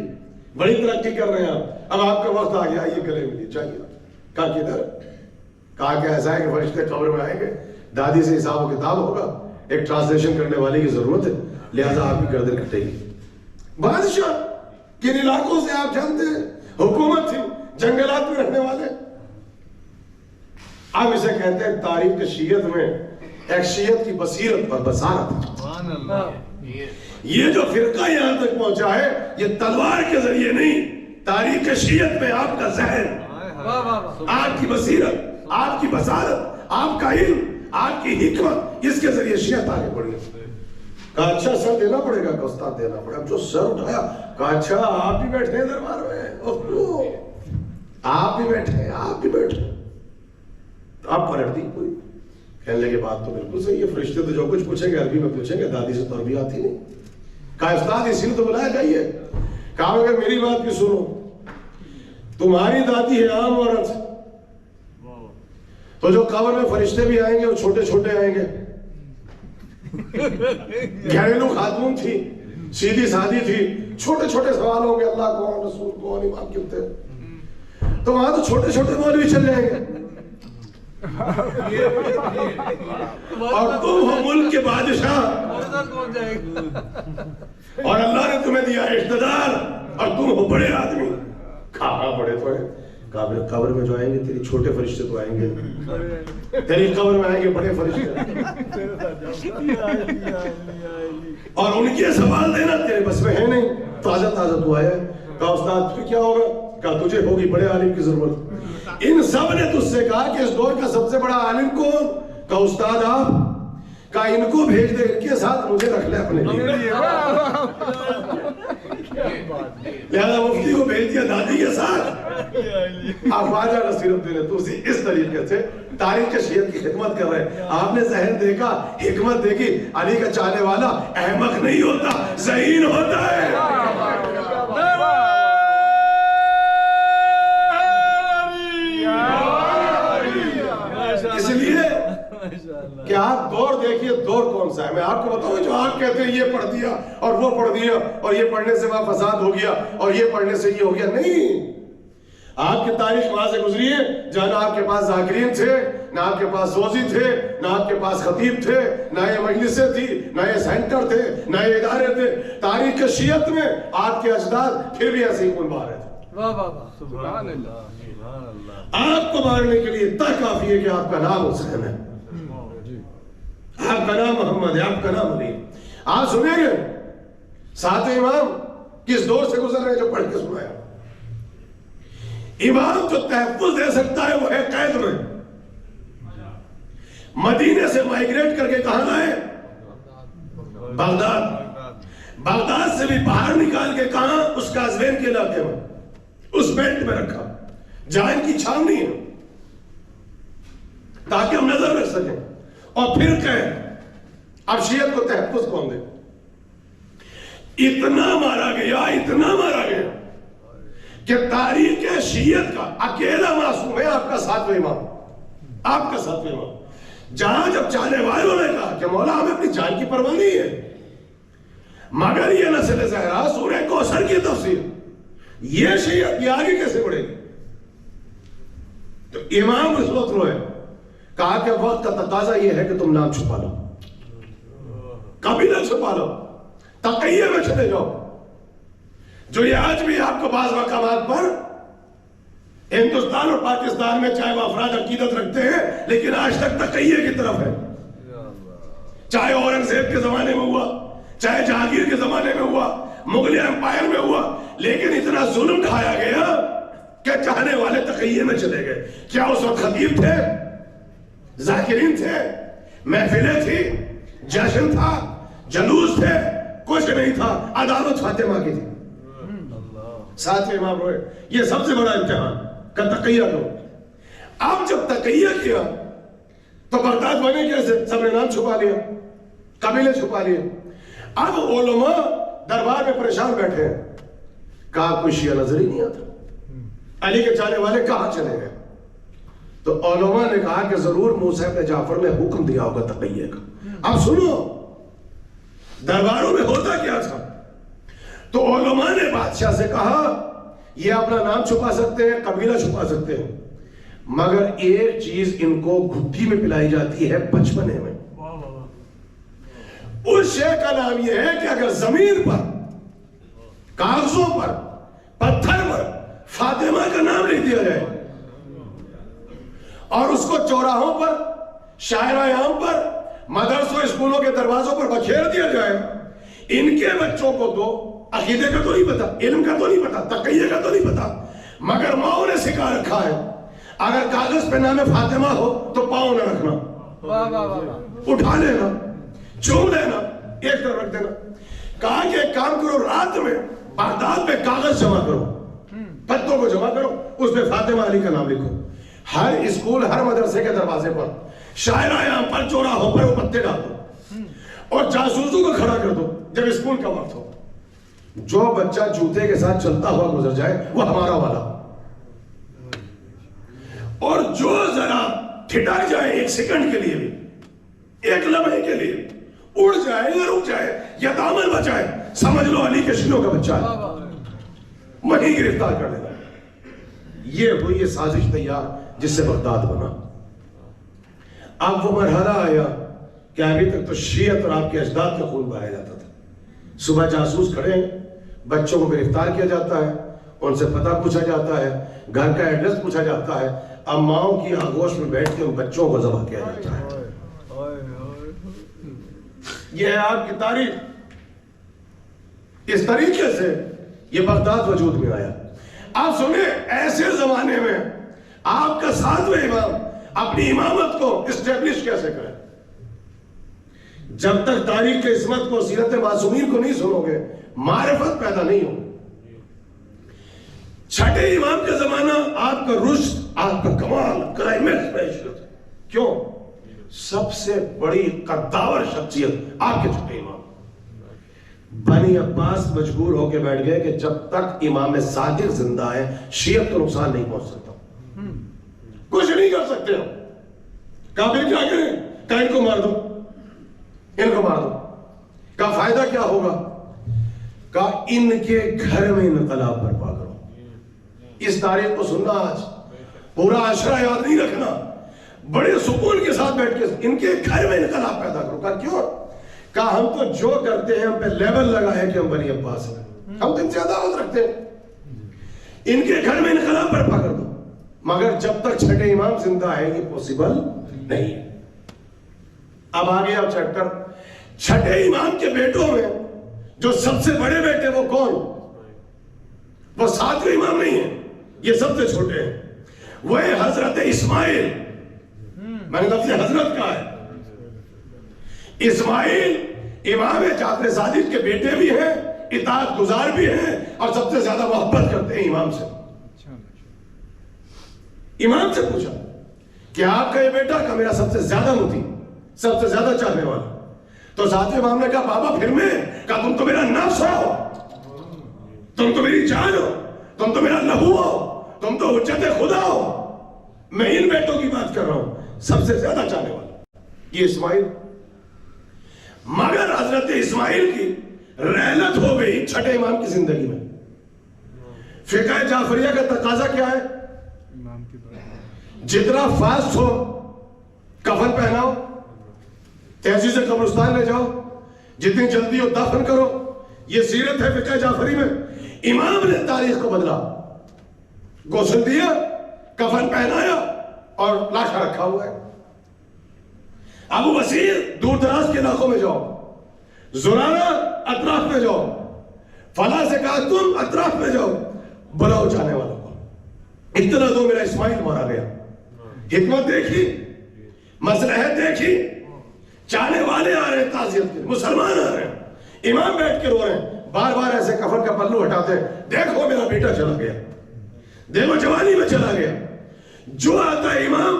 بڑی ترقی کر رہے ہیں، اب آپ کا وقت آ گیا، آئیے گلے ملیے، چاہیے۔ کہا کدھر؟ کہا کہ ایسا ہے کہ فرشتے قبر میں آئیں گے، دادی سے حساب و کتاب ہوگا، ایک ٹرانسلیشن کرنے والے کی ضرورت ہے، لہذا آپ کی گردن کٹے گی۔ بادشاہ کن علاقوں سے آپ جانتے ہیں، حکومت تھی، جنگلات میں رہنے والے، اب اسے کہتے ہیں تاریخ شیعت میں ایک شیعت کی بصیرت اور بصارت۔ یہ جو فرقہ یہاں تک پہنچا ہے یہ تلوار کے ذریعے نہیں، تاریخ شیعت میں آپ کا ذہن، آپ کی بصیرت، آپ کی بصارت، آپ کا علم، آپ کی حکمت، اس کے ذریعے شیعت آگے بڑھی۔ کہا اچھا سر دینا پڑے گا؟ کہ استاد دینا پڑے گا۔ جو سر اٹھایا، کہا اچھا آپ بھی بیٹھے ہیں دربار میں؟ آپ بھی بیٹھے ہیں، آپ بھی بیٹھے ہیں۔ تو آپ پلٹ دی کوئی، کہنے لگے بات تو بالکل صحیح ہے، فرشتے تو جو کچھ پوچھیں گے عربی میں پوچھیں گے، دادی سے تو عربی آتی نہیں۔ کہا استاد اسی لیے تو بلایا جائیے۔ کہا اگر میری بات بھی سنو، تمہاری دادی ہے عام عورت، تو جو قبر میں فرشتے بھی آئیں گے وہ چھوٹے چھوٹے آئیں گے، گھریلو خاتون تھی، سیدھی سادی تھی، چھوٹے چھوٹے سوال ہوں گے، اللہ کون، رسول کون، امام کیوں تھے، تو وہاں تو چھوٹے چھوٹے مولوی چل جائیں گے، اور تم ہو ملک کے بادشاہ، اور اللہ نے تمہیں دیا اقتدار، اور تم ہو بڑے آدمی۔ کہاں بڑے تو ہیں؟ قبر میں جو آئیں گے تیری چھوٹے فرشتے تو آئیں گے، تیری قبر میں آئیں گے بڑے فرشتے، اور ان کے سوال دینا تیرے بس میں ہے نہیں، تازہ تازہ تو آیا ہے۔ کہا استاد پھر کیا ہوگا؟ کہا تجھے ہوگی بڑے عالم کی ضرورت۔ ان سب نے تجھ سے کہا کہ اس دور کا سب سے بڑا عالم کون؟ کہا استاد آپ۔ کہا ان کو بھیج دے، ان کے ساتھ مجھے رکھ لے اپنے لیے۔ لہذا مفتی کو بھیج دیا دادی کے ساتھ۔ اب خواجہ نصیرالدین طوسی اس طریقے سے تاریخ شیعت کی خدمت کر رہے ہیں۔ آپ نے ذہن دیکھا، حکمت دیکھی، علی کا چاہنے والا احمق نہیں ہوتا، ذہین ہوتا ہے۔ اس لیے کہ آپ دور دیکھیے، دور کون سا ہے۔ میں آپ کو بتاؤں، جو آپ کہتے ہیں یہ پڑھ دیا اور وہ پڑھ دیا، اور یہ پڑھنے سے وہاں فساد ہو گیا، اور یہ پڑھنے سے یہ ہو گیا، نہیں۔ آپ کی تاریخ وہاں سے گزری ہے جہاں نہ آپ کے پاس ذاکرین تھے، نہ آپ کے پاس زوزی تھے، نہ آپ کے پاس خطیب تھے، نہ یہ مجلسیں تھی، نہ یہ سینٹر تھے، نہ یہ ادارے تھے۔ تاریخ شیعت میں آپ کے اجداد پھر بھی ایسے ہی خون بہا رہے تھے۔ واہ واہ واہ، سبحان اللہ، سبحان اللہ۔ آپ کو مارنے کے لیے اتنا کافی ہے کہ آپ کا نام حسین ہے، آپ کا نام محمد ہے، آپ کا نام علی۔ آپ سنیں گے سات امام کس دور سے گزر رہے ہیں جو پڑھ کے سنایا۔ امام جو تحفظ دے سکتا ہے وہ ہے قید میں. مدینے سے مائگریٹ کر کے کہاں لائے؟ بغداد. بغداد سے بھی باہر نکال کے کہاں؟ اس قازوین کے علاقے میں، اس بیلٹ میں رکھا جہاں ان کی چھاؤں نہیں ہے، تاکہ ہم نظر رکھ سکیں. اور پھر کہیں اب شیعت کو تحفظ کون دے؟ اتنا مارا گیا کہ تاریخ شیعت کا اکیلا معصوم ہے آپ کا ساتویں امام. جہاں جب چاہنے والوں نے کہا کہ مولا ہمیں اپنی جان کی پرواہ نہیں ہے، مگر یہ نسل زہرا سورہ کوثر کی تفسیر، یہ شیعت یہ آگے کیسے بڑھے گی؟ تو امام اس وقت روئے، کہا کہ وقت کا تقاضا یہ ہے کہ تم نام چھپا لو، قبیلہ چھپا لو، تقیہ میں چلے جاؤ. جو یہ آج بھی آپ کو بعض مقامات پر ہندوستان اور پاکستان میں چاہے وہ افراد عقیدت رکھتے ہیں لیکن آج تک تقیہ کی طرف ہے، چاہے اورنگزیب کے زمانے میں ہوا، چاہے جہانگیر کے زمانے میں ہوا، مغلیہ امپائر میں ہوا، لیکن اتنا ظلم ڈھایا گیا کہ چاہنے والے تقیہ میں چلے گئے. کیا اس وقت خطیب تھے، ذاکرین تھے، محفلیں تھی، جشن تھا، جلوس تھے؟ کچھ نہیں تھا. عدالت فاطمہ کی تھی. ساتھ امام روئے. یہ سب سے بڑا امتحان کا تقیہ کرو. اب جب تقیہ کیا تو بغداد بنے کیسے؟ سب نے نام چھپا لیا، قبیلے چھپا لیے. اب علماء دربار میں پریشان بیٹھے ہیں. کہا کوئی شیعہ نظر ہی نہیں آتا، علی کے چاہنے والے کہاں چلے گئے؟ تو علماء نے کہا کہ ضرور موسیٰ ابن جعفر نے حکم دیا ہوگا تقیہ کا. اب سنو درباروں میں ہوتا کیا تھا. تو علماء نے بادشاہ سے کہا یہ اپنا نام چھپا سکتے ہیں، قبیلہ چھپا سکتے ہیں، مگر ایک چیز ان کو گھٹی میں پلائی جاتی ہے بچپنے میں. اس شے کا نام یہ ہے کہ اگر زمین پر، کاغذوں پر، پتھر پر فاطمہ کا نام لکھ دیا جائے اور اس کو چوراہوں پر، شاہراہ عام پر، مدرسوں اسکولوں کے دروازوں پر بکھیر دیا جائے، ان کے بچوں کو تو عقیدے کا تو نہیں پتا، علم کا تو نہیں پتا، تقیہ کا تو نہیں پتا، مگر ماؤں نے سکھا رکھا ہے اگر کاغذ پہ نام فاطمہ ہو تو پاؤں نہ رکھنا، اٹھا لینا، چوم لینا، ایک طرف رکھ دینا. کہا کہ ایک کام کرو، رات میں بغداد میں کاغذ جمع کرو، پتوں کو جمع کرو، اس میں فاطمہ علی کا نام لکھو. ہر اسکول، ہر مدرسے کے دروازے پر، شاہراہ عام پر، چوراہوں پر وہ پتے ڈال دو اور جاسوسوں کو کھڑا کر دو. جب اسکول کا وقت ہو جو بچہ جوتے کے ساتھ چلتا ہوا گزر جائے وہ ہمارا والا، اور جو ذرا ٹھٹک جائے ایک سیکنڈ کے لیے بھی، ایک لمحے کے لیے اڑ جائے یا رک جائے یا دامن بچائے، سمجھ لو علی کے شیلوں کا بچہ ہے، وہیں گرفتار کر لینا. یہ ہوئی یہ سازش تیار جس سے بغداد بنا. اب وہ مرحلہ آیا کہ ابھی تک تو شیعت اور آپ کے اجداد کا خون بہایا جاتا تھا. صبح جاسوس کھڑے ہیں، بچوں کو گرفتار کیا جاتا ہے، ان سے پتہ پوچھا جاتا ہے، گھر کا ایڈریس پوچھا جاتا ہے، اماؤں کی آغوش میں بیٹھ کے ان بچوں کو ذبح کیا جاتا ہے. یہ ہے آپ کی تاریخ. اس طریقے سے یہ بغداد وجود میں آیا. آپ سنیں ایسے زمانے میں آپ کا ساتویں امام اپنی امامت کو اسٹیبلش کیسے کرے؟ جب تک تاریخ کے عصمت کو، سیرت معصومین کو نہیں سنو گے معرفت پیدا نہیں ہوگی. چھٹے امام کا زمانہ آپ کا رشد، آپ کا کمال، کلائمیکس پیش ہوتا ہے. کیوں؟ سب سے بڑی قداور شخصیت آپ کے چھٹے امام. بنی عباس مجبور ہو کے بیٹھ گئے کہ جب تک امام صادق زندہ ہے شیعت کو نقصان نہیں پہنچ سکتا، کچھ نہیں کر سکتے ہو. کہا پھر کیا کریں؟ کہا ان کو مار دو، ان کو مار دو. کہا فائدہ کیا ہوگا؟ کہا ان کے گھر میں انقلاب برپا کرو. اس تاریخ کو سننا، آج پورا عشرہ یاد نہیں رکھنا، بڑے سکون کے ساتھ بیٹھ کے ان کے گھر میں انقلاب پیدا کرو. کہا کیوں؟ کہا ہم تو جو کرتے ہیں ہم پہ لیبل لگا ہے کہ ہم بنی عباس ہیں، ہم تو ان سے عداوت رکھتے ہیں، ان کے گھر میں انقلاب برپا کر دو. مگر جب تک چھٹے امام زندہ ہے یہ پوسیبل نہیں. اب آگے اب چیپٹر چھٹے امام کے بیٹوں میں جو سب سے بڑے بیٹے وہ کون؟ وہ ساتویں امام نہیں ہے، یہ سب سے چھوٹے ہیں. وہ حضرت اسماعیل, میں نے لفظ حضرت کہا ہے. اسماعیل امام جعفر صادق کے بیٹے بھی ہیں, اطاعت گزار بھی ہیں, اور سب سے زیادہ محبت کرتے ہیں امام سے. امام سے پوچھا کہ آپ کا یہ بیٹا کا میرا سب سے زیادہ مطیع, سب سے زیادہ چاہنے والا. تو ساتھ امام نے کہا بابا پھر میں, کہا تم تو میرا نفس ہو, تم تو میری جان ہو, تم تو میرا لہو ہو, تم تو حجت خدا ہو. میں ان بیٹوں کی بات کر رہا ہوں, سب سے زیادہ چاہنے والا یہ اسماعیل. مگر حضرت اسماعیل کی رحلت ہو گئی چھٹے امام کی زندگی میں. فقہ جعفریہ کا تقاضا کیا ہے؟ جتنا فاسٹ ہو کفن پہناؤ, تہذیب سے قبرستان لے جاؤ, جتنی جلدی ہو دفن کرو. یہ سیرت ہے فقہ جعفری میں. امام نے تاریخ کو بدلا, غسل دیا, کفن پہنایا, اور لاشا رکھا ہوا ہے. ابو بصیر دور دراز کے علاقوں میں جاؤ, زرارہ اطراف میں جاؤ, فلاں سے کہا تم اطراف میں جاؤ, بلاؤ جانے والوں کو, اتنا دو میرا اسماعیل مارا گیا. حکمت دیکھی, مصلحت دیکھی, چاہنے والے آ رہے ہیں تعزیت کے, مسلمان آ رہے ہیں, امام بیٹھ کے رو رہے ہیں, بار بار ایسے کفن کا پلو ہٹاتے ہیں, دیکھو میرا بیٹا چلا گیا, دیکھو جوانی میں چلا گیا. جو آتا ہے امام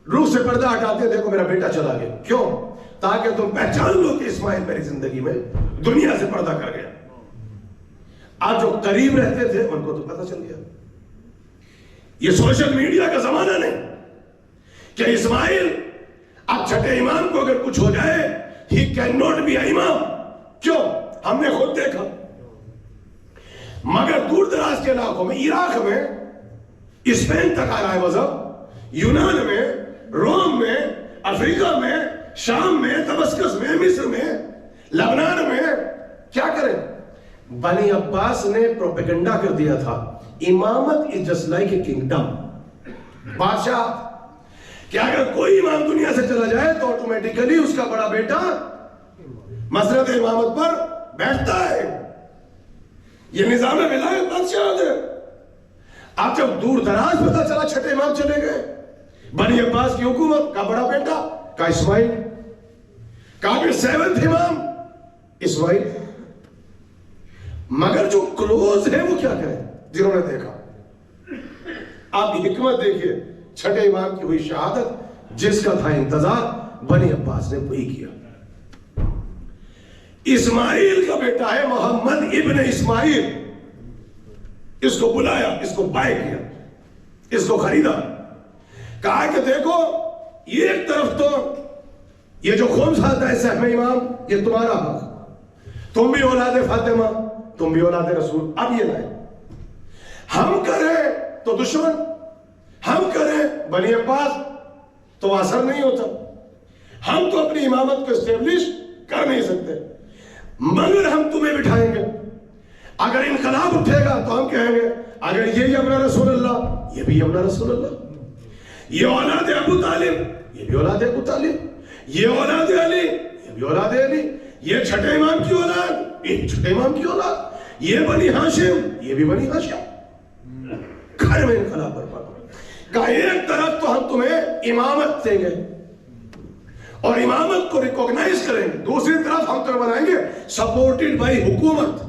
روح سے پردہ ہٹاتے, دیکھو میرا بیٹا چلا گیا. کیوں؟ تاکہ تم پہچان لو کہ اسماعیل میری زندگی میں دنیا سے پردہ کر گیا. آج جو قریب رہتے تھے ان کو تو پتہ چل گیا. یہ سوشل میڈیا کا زمانہ نہیں کہ اسماعیل اب چھٹے امام کو اگر کچھ ہو جائے, he cannot be an امام. کیوں؟ ہم نے خود دیکھا. مگر دور دراز کے علاقوں میں, عراق میں, اسپین تک آ رہا ہے مذہب, یونان میں, روم میں, افریقہ میں, شام میں, دمشق میں, مصر میں, لبنان میں. کیا کریں؟ بنی عباس نے پروپیگنڈا کر دیا تھا, امامت is just like a kingdom, بادشاہ, کہ اگر کوئی امام دنیا سے چلا جائے تو آٹومیٹیکلی اس کا بڑا بیٹا مسرت امامت پر بیٹھتا ہے. یہ نظام ولایت بادشاہ ہے. اب جب دور دراز پتہ چلا چھٹے امام چلے گئے, بنی عباس کی حکومت کا بڑا بیٹا کا اسماعیل, کہا کہ سیونتھ امام اسماعیل. مگر جو کلوز ہے وہ کیا کریں, جنہوں نے دیکھا. آپ حکمت دیکھیے, چھٹے امام کی ہوئی شہادت, جس کا تھا انتظار, بنی عباس نے وہی کیا. اسماعیل کا بیٹا ہے محمد ابن اسماعیل, اس کو بلایا, اس کو بائے کیا, اس کو خریدا. کہا کہ دیکھو یہ ایک طرف تو یہ جو خمس آتا ہے سہم امام, یہ تمہارا حق, تم بھی اولاد فاطمہ, تم بھی اولاد رسول. اب یہ لائے, ہم کریں تو دشمن, ہم کریں بنی عباس تو اثر نہیں ہوتا, ہم تو اپنی امامت کو اسٹیبلش کر نہیں سکتے. مگر ہم تمہیں بٹھائیں گے, اگر انقلاب اٹھے گا تو ہم کہیں گے اگر یہ اپنا رسول اللہ, یہ بھی اپنا رسول اللہ, یہ اولاد ابو طالب, یہ بھی اولاد ابو طالب, یہ اولاد علی, یہ بھی اولاد علی, یہ چھٹے امام کی اولاد, یہ چھٹے امام کی اولاد, یہ بنی ہاشم, یہ بھی بنی ہاشم. گھر میں انقلاب برپا کرو. کہ ایک طرف تو ہم تمہیں امامت دیں گے اور امامت کو ریکوگنائز کریں گے, دوسری طرف ہم تمہیں بنائیں گے سپورٹڈ بائی حکومت,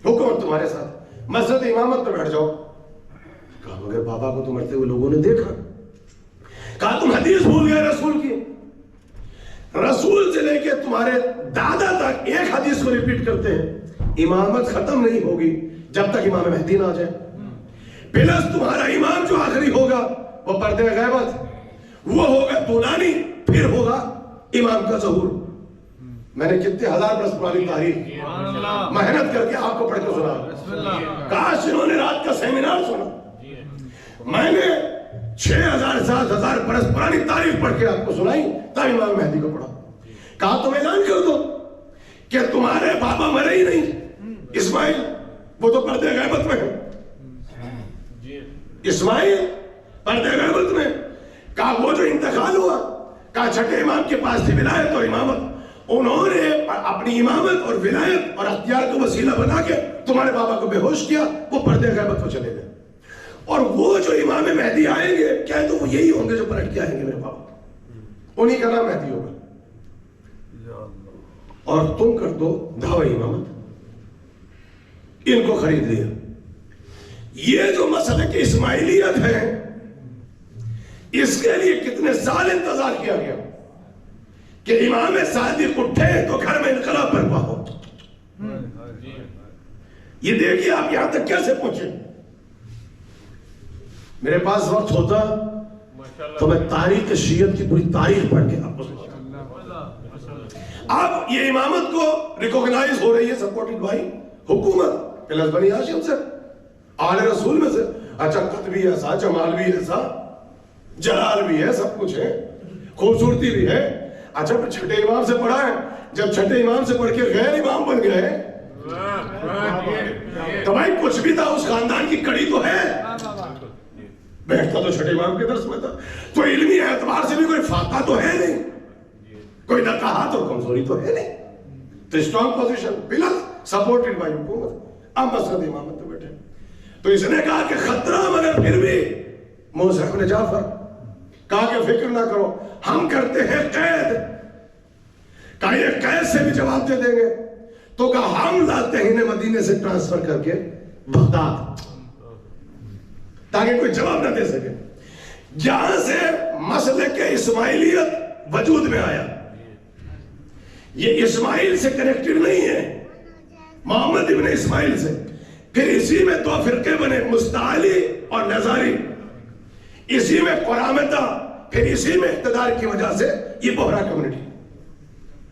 حکومت تمہارے ساتھ, مسجد امامت پہ بیٹھ جاؤ. کہا مگر بابا کو تو مرتے ہوئے لوگوں نے دیکھا. کہا تم حدیث بھول گئے رسول کی, رسول سے لے کے تمہارے دادا تک ایک حدیث کو ریپیٹ کرتے ہیں, امامت ختم نہیں ہوگی جب تک امام مہدی نہ آ جائے. پلس تمہارا امام جو آخری ہوگا وہ پردے غیبت, وہ ہوگا طولانی, پھر ہوگا امام کا ظہور. میں نے کتنے ہزار برس پرانی تاریخ محنت کر کے آپ کو پڑھ کے سنا. کاش انہوں نے رات کا سیمینار سنا. میں نے 6000 7000 برس پرانی تاریخ پڑھ کے آپ کو سنائی, تب امام مہدی کو پڑھا. کہا تم اعلان کر دو کہ تمہارے بابا مرے ہی نہیں, اسماعیل, وہ تو پردے غیبت میں ہے. اسماعیل پردے غیبت میں. کہا وہ جو انتقال ہوا, کہا چھٹے امام کے پاس تھی ولایت اور امامت, انہوں نے اپنی امامت اور ولایت اور اختیار کو وسیلہ بنا کے تمہارے بابا کو بے ہوش کیا, وہ پردے غیبت کو چلے گئے. اور وہ جو امام مہدی آئیں گے کیا تو وہ یہی ہوں گے جو پلٹ کے آئیں گے میرے پاپا، انہی کا نام مہدی ہوگا. اور تم کر دو دعوی امامت. ان کو خرید لیا. یہ جو مسلک اسماعیلیت ہے اس کے لیے کتنے سال انتظار کیا گیا کہ امام صادق اٹھے تو گھر میں انقلاب برپا ہو. یہ دیکھیے آپ یہاں تک کیسے پہنچے. میرے پاس وقت ہوتا تو میں تاریخ شیعت کی پوری تاریخ پڑھ کے آپ کو اب یہ امامت کو ریکوگنائز ہو رہی ہے سپورٹڈ بائی حکومت پلس بنی ہاشم سے، آل رسول میں سے. اچھا قد بھی ایسا، جمال بھی ایسا، جلال بھی ہے، سب کچھ ہے، خوبصورتی بھی ہے. اچھا پھر چھٹے امام سے پڑھا ہے، جب چھٹے امام سے پڑھ کے غیر امام بن گئے تو بھائی کچھ بھی تھا اس خاندان کی کڑی تو ہے. بیٹھتا تو چھٹے امام کے درس میں تھا، تو علمی اعتبار سے بھی کوئی فاقہ تو ہے نہیں، کوئی نقاہت اور کمزوری تو ہے نہیں. تو اسٹرانگ پوزیشن بلا سپورٹڈ بائی حکومت. اب مسجد امامت پہ بیٹھے تو اس نے کہا کہ خطرہ مگر پھر بھی موسیٰ ابن جعفر کہا کہ فکر نہ کرو ہم کرتے ہیں قید. کہا یہ قید سے بھی جواب دے دیں گے. تو کہا ہم لاتے ہیں انہیں مدینے سے ٹرانسفر کر کے بغداد تاکہ کوئی جواب نہ دے سکے. جہاں سے مسلک اسماعیلیت وجود میں آیا، یہ اسماعیل سے کنیکٹڈ نہیں ہے، محمد ابن اسماعیل سے. پھر اسی میں دو فرقے بنے، مستعلی اور نظاری. اسی میں قرامتہ، پھر اسی میں اقتدار کی وجہ سے یہ بہرا کمیونٹی.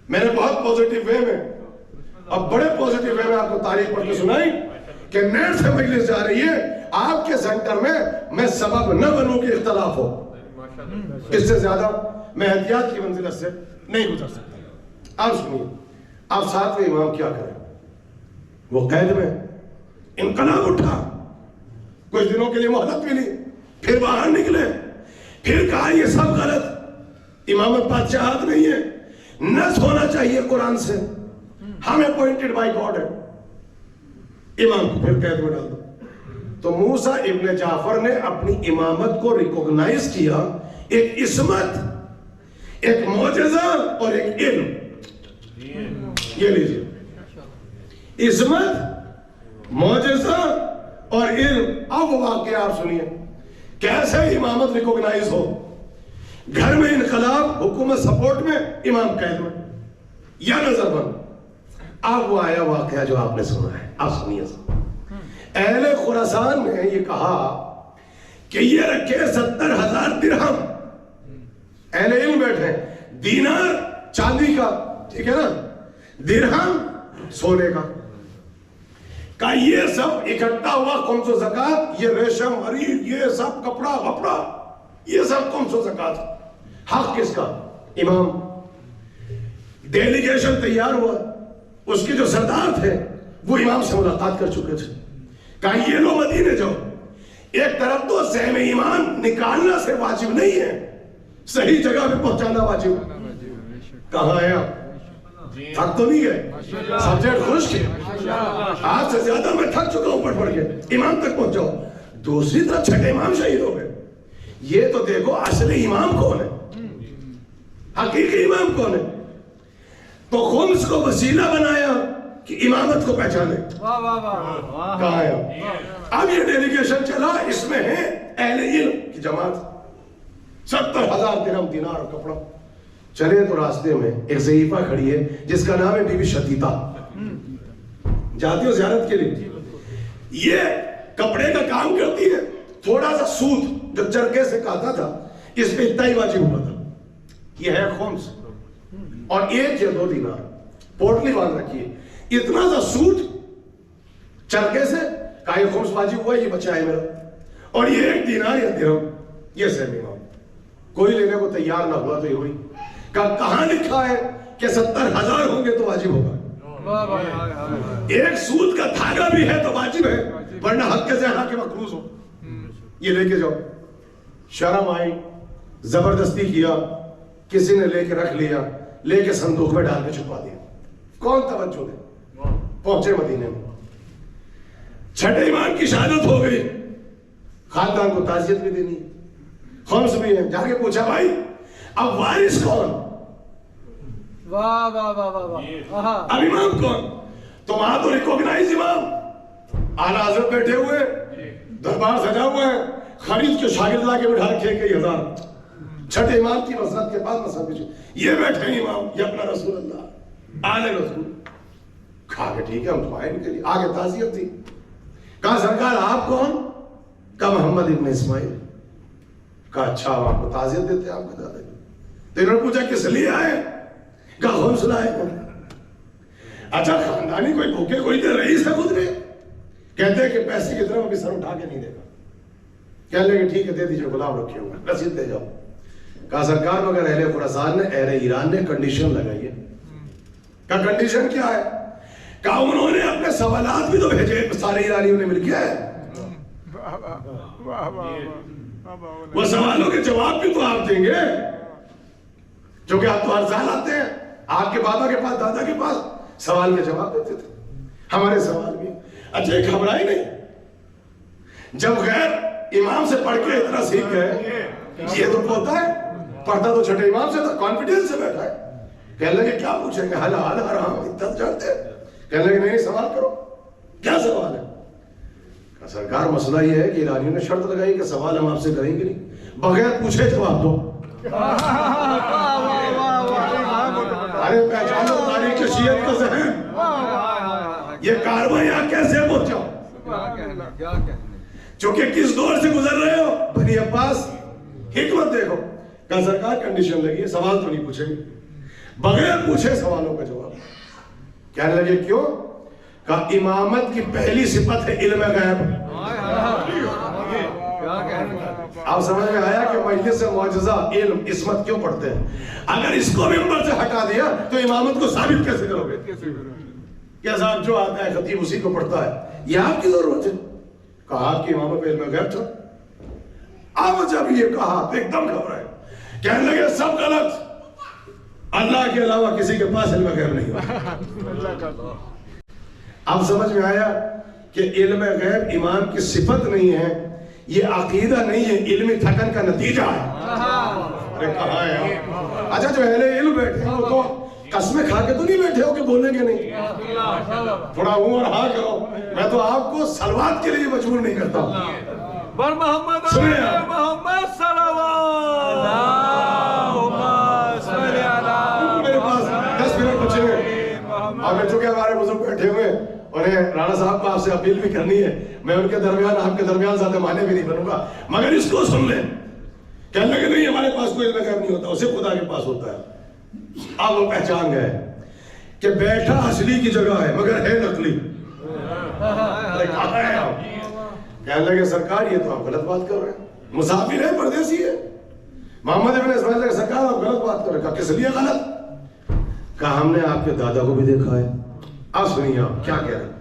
میں نے بہت پوزیٹیو وے میں، اب بڑے پوزیٹیو وے میں آپ کو تاریخ پڑھ کے سنائی کہ نیٹ سے مجلس جا رہی ہے آپ کے سینٹر میں سبب نہ بنوں کہ اختلاف ہو. اس سے زیادہ میں احتیاط کی منزلت سے نہیں گزر سکتا. آپ سنیے، آپ ساتویں امام کیا کریں؟ وہ قید میں، انقلاب اٹھا، کچھ دنوں کے لیے مہلت ملی، پھر باہر نکلے، پھر کہا یہ سب غلط، امامت بادشاہت نہیں ہے، نص ہونا چاہیے قرآن سے، ہم اپوائنٹڈ بائی گاڈ ہے. امام کو پھر قید میں ڈال دو. تو موسیٰ ابن جعفر نے اپنی امامت کو ریکوگنائز کیا، ایک عصمت، ایک معجزہ اور ایک علم. یہ لیجئے، عصمت، معجزہ اور علم. اب واقعہ آپ سنیے کیسے امامت ریکوگنائز ہو. گھر میں انقلاب، حکومت سپورٹ میں، امام قید میں، یا نظر بند. اب وہ آیا واقعہ جو آپ نے سنا ہے، آپ سنیے. اہل خراسان نے یہ کہا کہ یہ رکھے 70,000 درہم. اہل علم بیٹھے، دینار چاندی کا، ٹھیک ہے نا، درہم سونے کا. کہا یہ سب اکٹھا ہوا خمس و زکات، یہ ریشم، حریر، یہ سب کپڑا وپڑا، یہ سب خمس و زکات. حق کس کا؟ امام. ڈیلیگیشن تیار ہوا، اس کے جو سردار تھے وہ امام سے ملاقات کر چکے تھے. کہا یہ لو مدینے جاؤ. ایک طرف تو سہم ایمان نکالنا سے واجب نہیں ہے، صحیح جگہ پہ پہنچانا واجب ہے. کہاں ہے آپ؟ تھک تو نہیں گئے؟ سبجیکٹ خوش کے آج سے زیادہ میں تھک چکا ہوں پڑھ کے. امام تک پہنچاؤ. دوسری طرف چھٹے امام شہید ہو گئے. یہ تو دیکھو اصلی امام کون ہے، حقیقی امام کون ہے. تو خمس کو وسیلہ بنایا کہ امامت کو پہچانے. کہاں ہے آپ؟ اب یہ ڈیلیگیشن چلا، اس میں ہے اہل علم کی جماعت، 70,000 درہم، دینار اور کپڑا. چلے تو راستے میں ایک ضعیفہ کھڑی ہے جس کا نام ہے بی بی شتیتا. جاتی ہو زیارت کے لیے. یہ کپڑے کا کام کرتی ہے. تھوڑا سا سود جو چرکے سے کاتا تھا اس پہ اتنا ہی واجب ہوا تھا. یہ ہے خمس، اور 1 یا 2 دینار پوٹلی باندھ رکھی ہے. اتنا سا سود چرکے سے کہا یہ خمس واجب ہوا، یہ بچہ ہے میرا. اور یہ 1 دینار یا درہم، یہ سہم امام. کوئی لینے کو تیار نہ ہوا تو یہ ہوئی. کہاں لکھا ہے کہ 70,000 ہوں گے تو واجب ہوگا؟ ایک سود کا دھاگا بھی ہے تو واجب ہے، ورنہ حق کے زہرا کے مقروض ہو. یہ لے کے جاؤ. شرم آئی، زبردستی کیا، کسی نے لے کے رکھ لیا، لے کے صندوق میں ڈال کے چھپا دیا. کون توجہ دے؟ پہنچے مدینے میں، چھٹے امام کی شہادت ہو گئی. خاندان کو تعزیت بھی دینی ہے، خمس بھی ہے. جا کے پوچھا بھائی اب وارث کون؟ واہ واہ واہ واہ واہ. اب امام کون؟ تو وہاں تو ریکوگنائز امام اعلیٰ حضرت بیٹھے ہوئے، دربار سجا ہوا ہے، خرید کے شاگرد لا کے بٹھا رکھے کئی ہزار. چھٹے امام کی مسجد کے پاس مسجد پیچھے یہ بیٹھے ہیں امام، یہ اپنا رسول اللہ آل رسول. کھا کے ٹھیک ہے ہم تو آئے ان کے لیے. آگے تعزیت تھی. کہا سرکار آپ کون؟ کہا محمد ابن اسماعیل. کہا اچھا آپ کو تعزیت دیتے ہیں آپ کے دادا کی. تو انہوں نے پوچھا کس لیے آئے؟ کہا خمس لائے. اچھا خاندانی کوئی بھوکے کوئی دے رئیس ہے خود میں؟ کہتے ہیں کہ پیسے کی طرف ابھی سر اٹھا کے نہیں دے گا. کہنے لگے ٹھیک ہے دے دیجئے غلام رکھے ہوئے رسید دے جاؤ. کہا سرکار مگر اہل خراسان نے اہل ایران نے کنڈیشن لگائی ہے. کہا کنڈیشن کیا ہے؟ کہا انہوں نے اپنے سوالات بھی تو بھیجے سارے ایرانیوں نے مل کے. وہ سوالوں کے جواب بھی تو آپ دیں گے جو کہ آپ تو ہر سال آتے ہیں. آپ کے بابا کے پاس دادا کے پاس سوال کے جواب دیتے تھے. ہمارے سوال بھی. اچھا ایک گھبرائی نہیں. جب غیر امام سے پڑھ کے اتنا سیکھ گئے یہ تو پوتا ہے پڑھتا تو چھٹے امام سے تھا کانفیڈنس سے بیٹھا ہے. کہنے لگے کیا پوچھیں گے؟ حل حال حرام اتنا جانتے ہیں. کہنے لگے نہیں سوال کرو. کیا سوال ہے؟ کہا سرکار مسئلہ یہ ہے کہ ایرانیوں نے شرط لگائی کہ سوال ہم آپ سے کریں گے نہیں بغیر پوچھے جواب دو. ارے پہچانو تاریخ شیعت کا ذہن. یہ کارواں یہاں کیسے پہنچا؟ چونکہ کس دور سے گزر رہے ہو بنی عباس. حکمت دیکھو. کہا سرکار کنڈیشن لگی ہے سوال تو نہیں پوچھیں گے بغیر پوچھے سوالوں کا جواب. کہنے لگے کیوں؟ کہا امامت کی پہلی صفت ہے علم غیب. آپ سمجھ میں آیا کہ مجلس معجزہ علم عصمت کیوں پڑھتے ہیں؟ اگر اس کو ممبر سے ہٹا دیا تو امامت کو ثابت کیسے کرو گے؟ کیا صاحب جو آتا ہے خطیب اسی کو پڑھتا ہے یہ آپ کی ضرورت ہے. کہا آپ کی امامت پہ علم غیب تھا. اب جب یہ کہا تو ایک دم گھبرائے. کہنے لگے سب غلط. اللہ کے علاوہ کسی کے پاس علم غیب نہیں ہوا. اب سمجھ میں آیا کہ علم غیب امام کی صفت نہیں ہے یہ عقیدہ نہیں ہے علمی تھکن کا نتیجہ ہے. ارے کہاں ہے آپ؟ اچھا جو اہل علم بیٹھے ہیں وہ تو قسمیں کھا کے تو نہیں بیٹھے ہو کہ بولیں گے نہیں. تھوڑا ہوں اور ہاں کرو. میں تو آپ کو سلوات کے لیے مجبور نہیں کرتا ہوں. بر محمد محمد صلوات میرے پاس 10 منٹ بچے ہیں اور میں چونکہ ہمارے بزرگ بیٹھے ہوئے انہیں رانا صاحب کو آپ سے اپیل بھی کرنی ہے. میں ان کے درمیان آپ کے درمیان زیادہ معنی بھی نہیں بنوں گا مگر اس کو سن لیں. کہنے لگے نہیں ہمارے پاس کوئی علم غیب نہیں ہوتا اسے خدا کے پاس ہوتا ہے. اب وہ پہچان گئے کہ بیٹھا اصلی کی جگہ ہے مگر ہے نقلی. کہاں ہے آپ؟ کہنے لگے سرکار یہ تو آپ غلط بات کر رہے ہیں. مسافر ہے پردیسی ہے. محمد ابن اسماعیل لگے سرکار آپ غلط بات کر رہے ہیں. کہا کس لیے غلط؟ کہا ہم نے آپ کے دادا کو بھی دیکھا ہے. اب سنیے آپ کیا کہہ رہے ہیں.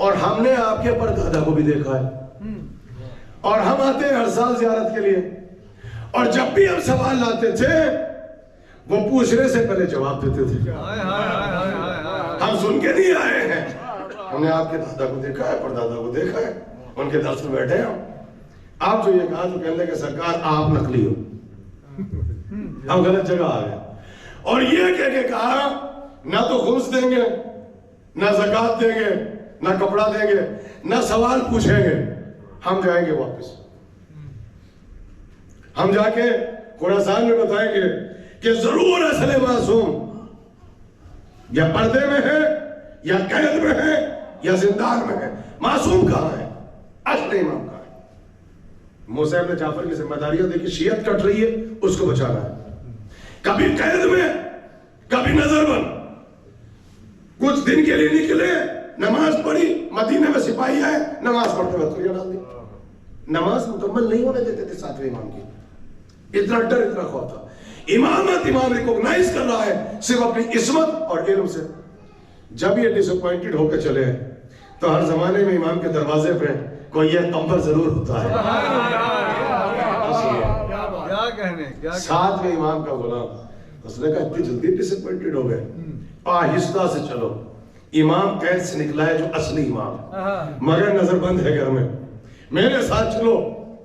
اور ہم نے آپ کے پردادا کو بھی دیکھا ہے اور ہم آتے ہیں ہر سال زیارت کے لیے اور جب بھی ہم سوال لاتے تھے وہ پوچھنے سے پہلے جواب دیتے تھے. ہم سن کے نہیں آئے ہیں. ہم نے آپ کے دادا کو دیکھا ہے پردادا کو دیکھا ہے ان کے درس میں بیٹھے ہیں. آپ جو یہ کہا تو کہنے کہ سرکار آپ نقلی ہو. ہم غلط جگہ آ گئے اور یہ کہہ کے کہا نہ تو خمس دیں گے نہ زکوٰۃ دیں گے نہ کپڑا دیں گے نہ سوال پوچھیں گے. ہم جائیں گے واپس. ہم جا کے خراسان میں بتائیں گے کہ ضرور اصل معصوم یا پردے میں ہے یا قید میں ہے یا زندان میں ہے. معصوم کہاں ہے؟ اصل امام کہاں ہے؟ موسیٰ ابن جعفر کی ذمہ داریاں دیکھیں شیعت کٹ رہی ہے اس کو بچانا ہے. کبھی قید میں کبھی نظر بند. کچھ دن کے لیے نکلے نماز پڑھی مدینے میں سپاہی آئے نماز پڑھتے وقت تو ڈال دی. نماز مکمل نہیں ہونے دیتے تھے ساتویں امام کی. اتنا ڈر اتنا خوف تھا. امامت امام ریکوگنائز کر رہا ہے صرف اپنی عصمت اور علم سے. جب یہ ڈس اپوائنٹڈ ہو کے چلے تو ہر زمانے میں امام کے دروازے پہ کوئی یہ کمبر ضرور ہوتا ہے. ساتھ میں امام کا غلام اس نے کہا اتنی جلدی ڈس اپوائنٹڈ ہو گئے آہستہ سے چلو. امام قید سے نکلا ہے جو اصلی امام مگر نظر بند ہے گھر میں. میرے ساتھ چلو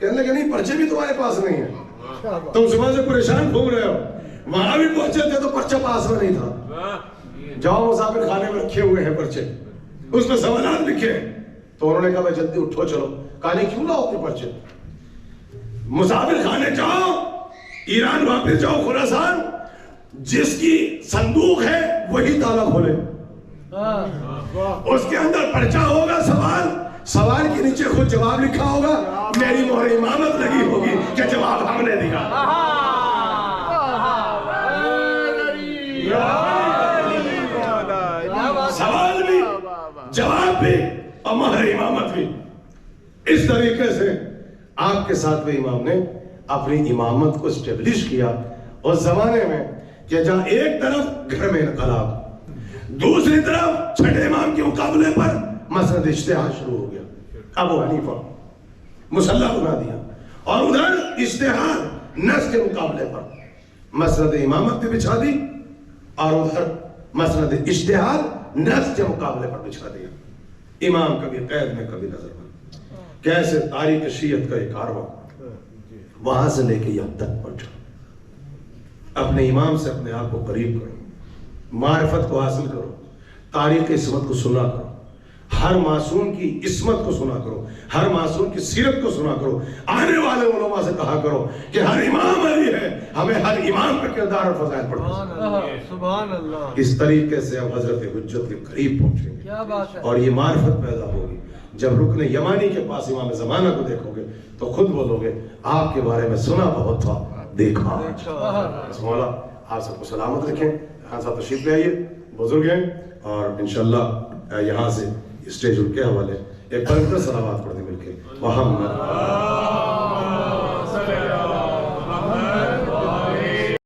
کہنے لگے نہیں پرچے بھی تمہارے پاس نہیں ہیں، تم صبح سے پریشان گھوم رہے ہو، وہاں بھی پہنچے تھے تو پرچہ پاس میں نہیں تھا، جاؤ مسافر خانے میں رکھے ہوئے ہیں پرچے، اس میں سوالات لکھے، تو انہوں نے کہا بھائی جلدی اٹھو چلو، کہا نہیں کیوں لاؤ اپنے پرچے، مسافر خانے جاؤ، ایران واپس جاؤ خراسان، جس کی صندوق ہے وہی تالا کھولے، اس کے اندر پرچہ ہوگا، سوال کے نیچے خود جواب لکھا ہوگا، میری مہر امامت لگی ہوگی کہ جواب ہم نے دیا۔ سوال بھی، جواب بھی، اور مہر امامت بھی۔ اس طریقے سے آپ کے ساتویں امام نے اپنی امامت کو اسٹیبلش کیا، اور زمانے میں کہ جہاں ایک طرف گھر میں انقلاب، دوسری طرف چھٹے امام کے مقابلے پر مسند اجتہاد شروع ہو گیا، ابو حنیفہ مسلح بنا دیا، اور ادھر اجتہاد نص کے مقابلے پر مسند امامت بھی بچھا دی، اور ادھر مسند اجتہاد نص کے مقابلے پر بچھا دیا۔ امام کبھی قید میں کبھی نظر میں، کیسے تاریخ شیعت کا ایک کارواں وہاں سے لے کے یہاں تک پہنچا۔ اپنے امام سے اپنے آپ کو قریب کرو، معرفت کو حاصل کرو، تاریخ عصمت کو سنا کرو، ہر معصوم کی عصمت کو سنا کرو، ہر معصوم کی سیرت کو سنا کرو، آنے والے علماء سے کہا کرو کہ ہر امام علی ہے، ہمیں ہر امام کا کردار اور فضائل پڑھنا چاہیے۔ سبحان اللہ، اس طریقے سے ہم حضرت حجت کے قریب پہنچیں گے، اور یہ معرفت پیدا ہوگی۔ جب رکن یمانی کے پاس امام زمانہ کو دیکھو گے تو خود بولو گے آپ کے بارے میں سنا بہت تھا، دیکھا آج۔ مولا آپ سب کو سلامت رکھیں، خان صاحب تشریف لے آئیے، بزرگ ہیں، اور انشاءاللہ یہاں سے اسٹیج ان کے حوالے ایک پویتر صلوات پڑھنے مل کے وہاں